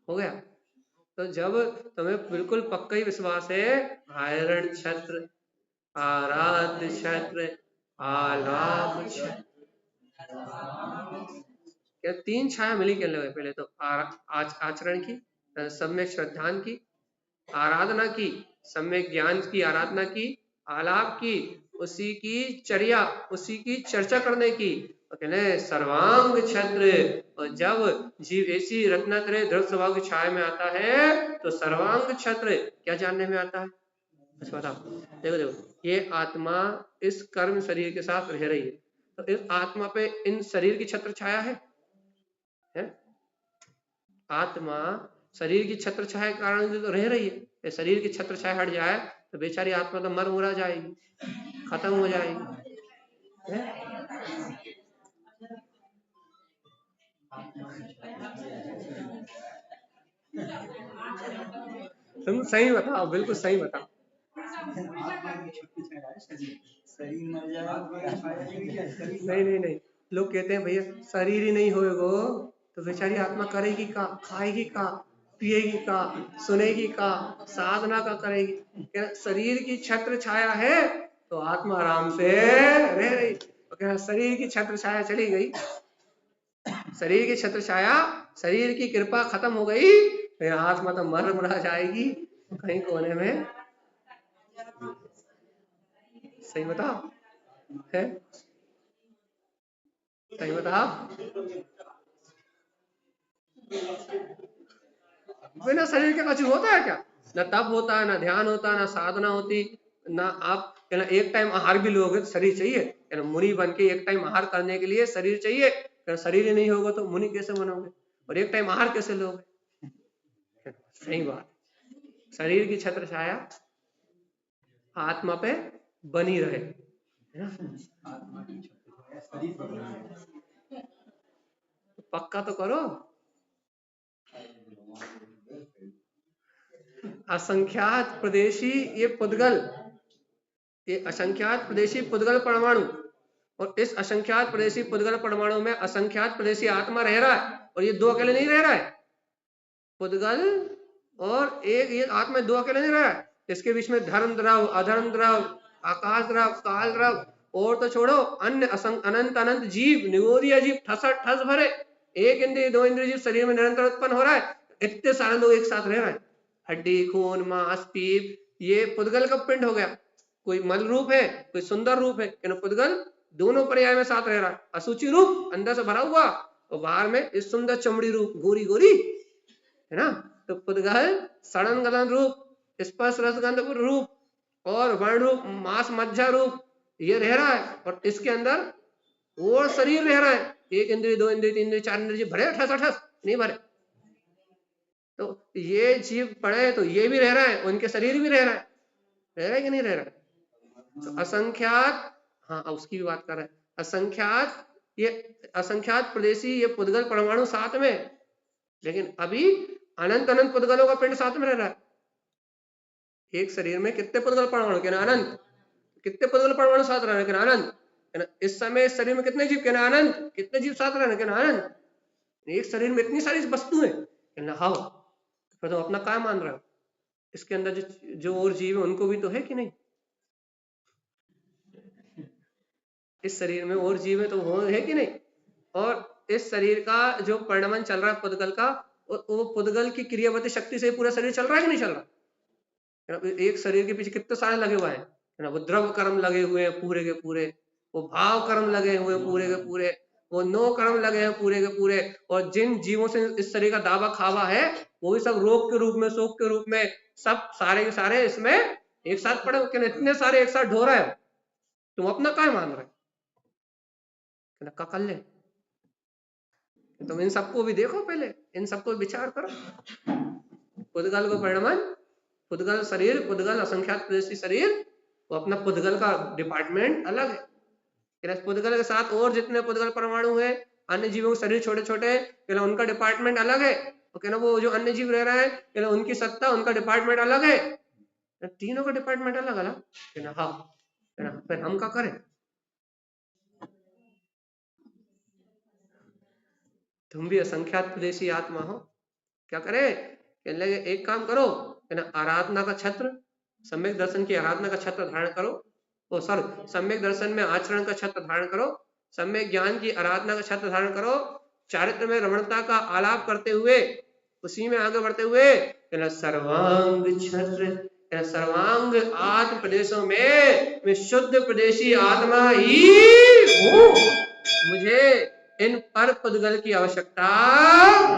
हो गया? तो जब तुम्हें बिल्कुल पक्का ही विश्वास है, आयरण छत्र, आराध्य छत्र, आलाप छत्र, क्या तीन छाया मिली के लगे। पहले तो आचरण की, सम्यक श्रद्धान की, आराधना की, सम्यक ज्ञान की आराधना की, आलाप की, उसी की चर्या, उसी की चर्चा करने की, तो कहने सर्वांग छत्र। और जब जीव ऐसी रत्नत्रय दृढ़ स्वभाव की छाया में आता है तो सर्वांग छत्र क्या जानने में आता है? अच्छा बताओ। देखो देखो, ये आत्मा इस कर्म शरीर के साथ रह रही है, तो इस आत्मा पे इन शरीर की छत्र छाया है? आत्मा शरीर की छत्र छाया के कारण तो रह रही है। शरीर की छत्र छाया हट जाए तो बेचारी आत्मा तो मर मुरा जाएगी, खत्म हो जाएगी। तुम सही बताओ, बिल्कुल सही बताओ। नहीं नहीं नहीं, लोग कहते हैं भैया शरीर ही नहीं होएगो तो बेचारी आत्मा करेगी का, खाएगी का, पिएगी का, सुनेगी का, साधना का करेगी। क्या शरीर की छत्र छाया है तो आत्मा आराम से रह रही। क्या शरीर की छत्र छाया चली गई, शरीर की छत्र छाया, शरीर की कृपा खत्म हो गई, फिर आत्मा तो मर मुरा जाएगी कहीं कोने में। सही बताओ है? सही बताओ। बिना शरीर के कुछ होता है क्या? ना तप होता है, ना ध्यान होता, ना साधना होती, ना आप एक टाइम आहार भी लोगे तो शरीर चाहिए। मुनि बन के एक टाइम आहार करने के लिए शरीर चाहिए। शरीर ही नहीं होगा तो मुनि कैसे बनोगे? और एक टाइम आहार कैसे लोगे? सही बात। शरीर की छत्र छाया आत्मा पे बनी रहे, है ना? पक्का तो करो। असंख्यात प्रदेशी ये पुद्गल, ये असंख्यात प्रदेशी पुद्गल परमाणु, और इस असंख्यात प्रदेशी पुद्गल परमाणु में असंख्यात प्रदेशी आत्मा रह रहा है, और ये दो अकेले नहीं रह रहा है। पुद्गल और एक ये आत्मा दो अकेले नहीं रह रहा है, इसके बीच में धर्म द्रव, अधर्म द्रव, आकाश द्रव, काल द्रव, और तो छोड़ो अन्य अनंत अनंत जीव, निगोरिया जीव ठस ठस भरे, एक इंद्रिय दो इंद्रिय जीव शरीर में निरंतर उत्पन्न हो रहा है। इतने सारे लोग एक साथ रह रहे हैं, हड्डी खून मांस पीप, ये पुद्गल का पिंड हो गया। कोई मल रूप है, कोई सुंदर रूप है, पुद्गल दोनों पर्याय में साथ रह रहा है। असुचि रूप अंदर से भरा हुआ और बाहर में इस सुंदर चमड़ी रूप गोरी गोरी, है ना? तो पुद्गल सड़न गलन रूप, स्पर्श रसगंध रूप और वर्ण रूप, मांस मज्जा रूप, ये रह रहा है। और इसके अंदर और शरीर रह रहा है, एक इंद्रिय दो इंद्रिय तीन इंद्रिय चार इंद्रिय भरे ठस ठस नहीं भरे। तो ये जीव पड़े तो ये भी रह रहा है, उनके शरीर भी रह रहा है कि नहीं रह रहा है? तो असंख्यात, हाँ उसकी भी बात कर रहे हैं। असंख्यात, ये असंख्यात प्रदेशी ये पुद्गल परमाणु साथ में, लेकिन अभी अनंत अनंत पुद्गलों का पिंड साथ में रह रहा है। एक शरीर में कितने पुद्गल परमाणु? कहना अनंत। कितने पुद्गल परमाणु साथ रह रहे हैं? कहना अनंत। इस समय इस शरीर में कितने जीव? कहना अनंत। कितने जीव साथ रह रहे हैं? कहना अनंत। एक शरीर में इतनी सारी वस्तु है, कहना हाँ। फिर तो अपना काय मान रहा हो? इसके अंदर जो और जीव है उनको भी तो है कि नहीं? इस शरीर में और जीव है तो वो है कि नहीं? और इस शरीर का जो परिणमन चल रहा है पुद्गल का, वो पुद्गल की क्रियावती शक्ति से पूरा शरीर चल रहा है कि नहीं चल रहा? एक शरीर के पीछे कितने सारे लगे हुए हैं, वो द्रव कर्म लगे हुए हैं पूरे के पूरे, वो भाव कर्म लगे हुए हैं पूरे के पूरे, वो नो कर्म लगे हैं पूरे के पूरे। और जिन जीवों से इस शरीर का दावा खावा है वो भी सब रोग के रूप में, शोक के रूप में, सब सारे के सारे इसमें एक साथ पड़े। इतने सारे एक साथ ढो रहे हो, तुम अपना क्या मान रहे? कर ले, तुम इन सबको भी देखो, पहले इन सबको विचार करो। पुद्गल को परिणमन, पुद्गल शरीर, पुद्गल असंख्यात प्रदेशी शरीर, वो अपना पुद्गल का डिपार्टमेंट अलग है। पुद्गल के साथ और जितने पुद्गल परमाणु है, अन्य जीवों के शरीर छोटे छोटे, उनका डिपार्टमेंट अलग है। और कहना वो जो अन्य जीव रह रहे हैं कहना उनकी सत्ता उनका डिपार्टमेंट अलग है, तीनों का डिपार्टमेंट अलग अलग। कहना हाँ, कहना फिर हम क्या करें? तुम भी असंख्यात प्रदेशी आत्मा हो, क्या करे? कहने लगे एक काम करो, कहना आराधना का छत्र, सम्यक दर्शन की आराधना का छत्र धारण करो, ओ सॉरी सम्यक दर्शन में आचरण का छत्र धारण करो, सम्यक ज्ञान की आराधना का छत्र धारण करो, चारित्र में रमणता का आलाप करते हुए उसी में आगे बढ़ते हुए कहना सर्वांग छत्र, कहना सर्वांग आत्म प्रदेशों में मैं शुद्ध प्रदेशी आत्मा ही हूँ, मुझे इन पर पुद्गल की आवश्यकता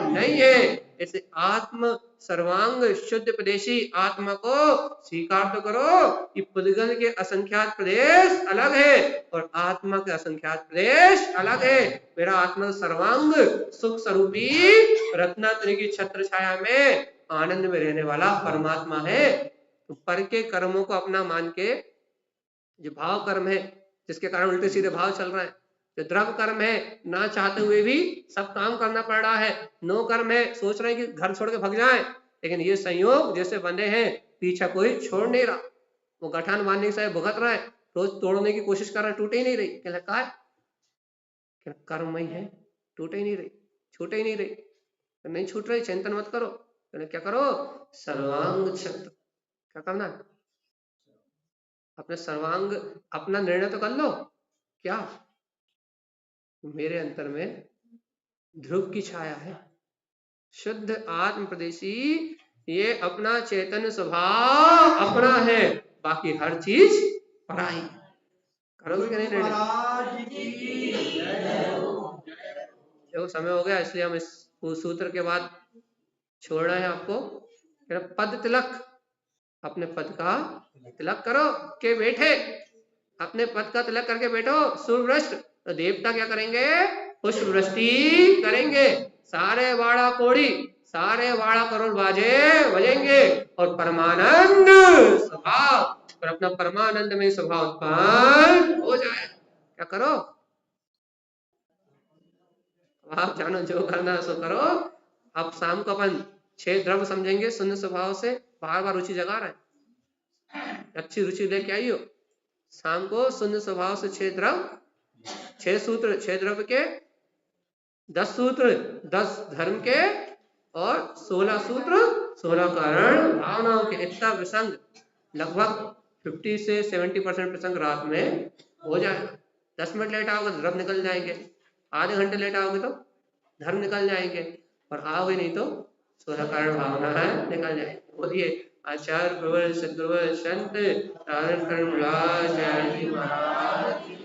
नहीं है। ऐसे आत्म सर्वांग शुद्ध प्रदेशी आत्मा को स्वीकार तो करो कि पुद्गल के असंख्यात प्रदेश अलग है और आत्मा के असंख्यात प्रदेश अलग है। मेरा आत्मा सर्वांग सुख स्वरूपी रत्नात्रि की छत्र छाया में आनंद में रहने वाला परमात्मा है। तो पर के कर्मों को अपना मान के, जो भाव कर्म है जिसके कारण उल्टे सीधे भाव चल रहा है, जो द्रव्य कर्म है ना चाहते हुए भी सब काम करना पड़ रहा है, नो कर्म है सोच रहे हैं कि घर छोड़ के भाग जाएं, लेकिन ये संयोग जैसे बंधे हैं पीछा कोई छोड़ नहीं रहा, वो गठान बांधने से भुगत रहा है, रोज तोड़ने की कोशिश कर रहा है, टूटे ही नहीं रही। क्या लगता है? क्या कर्म ही है, टूटे ही नहीं रही, छूटे ही नहीं रही, नहीं छूट रही, चिंतन मत करो। क्या करो? सर्वांग छत्र। क्या करना है? अपने सर्वांग, अपना निर्णय तो कर लो, क्या मेरे अंतर में ध्रुव की छाया है, शुद्ध आत्म प्रदेशी, ये अपना चैतन्य स्वभाव अपना है, बाकी हर चीज पराई। करोगे कि नहीं निर्णय? देखो समय हो गया इसलिए हम इस सूत्र के बाद छोड़ना है आपको। पद तिलक, अपने पद का तिलक करो के बैठे, अपने पद का तिलक करके बैठो। सूर्यवृष्ट, तो देवता क्या करेंगे? पुष्प वृष्टि करेंगे, सारे वाड़ा कोड़ी, सारे वाड़ा करोड़ बाजे बजेंगे और परमानंद स्वभाव, और अपना परमानंद में स्वभाव उत्पन्न हो जाए। क्या करो? आप जानो जो करना सो करो। अब शाम को अपन 6 द्रव्य समझेंगे शून्य स्वभाव से, बार बार रुचि जगा रहे हैं, अच्छी रुचि लेके आइयो। शाम को शून्य स्वभाव से 6 द्रव्य, 6 सूत्र, 6 द्रव्य के 10 सूत्र, 10 धर्म के और 16 सूत्र 16 कारण भावनाओं के। इतना प्रसंग लगभग 50 से 70% प्रसंग रात में हो जाएगा। 10 मिनट लेट आओगे तो द्रव्य निकल जाएंगे, आधे घंटे लेट आओगे तो धर्म निकल जाएंगे, और आओगे नहीं तो 16 कारण भावना है निकल जाएंगे। बोलिए आचार्य प्रवर सदगुरुवर संत तारण महाराज।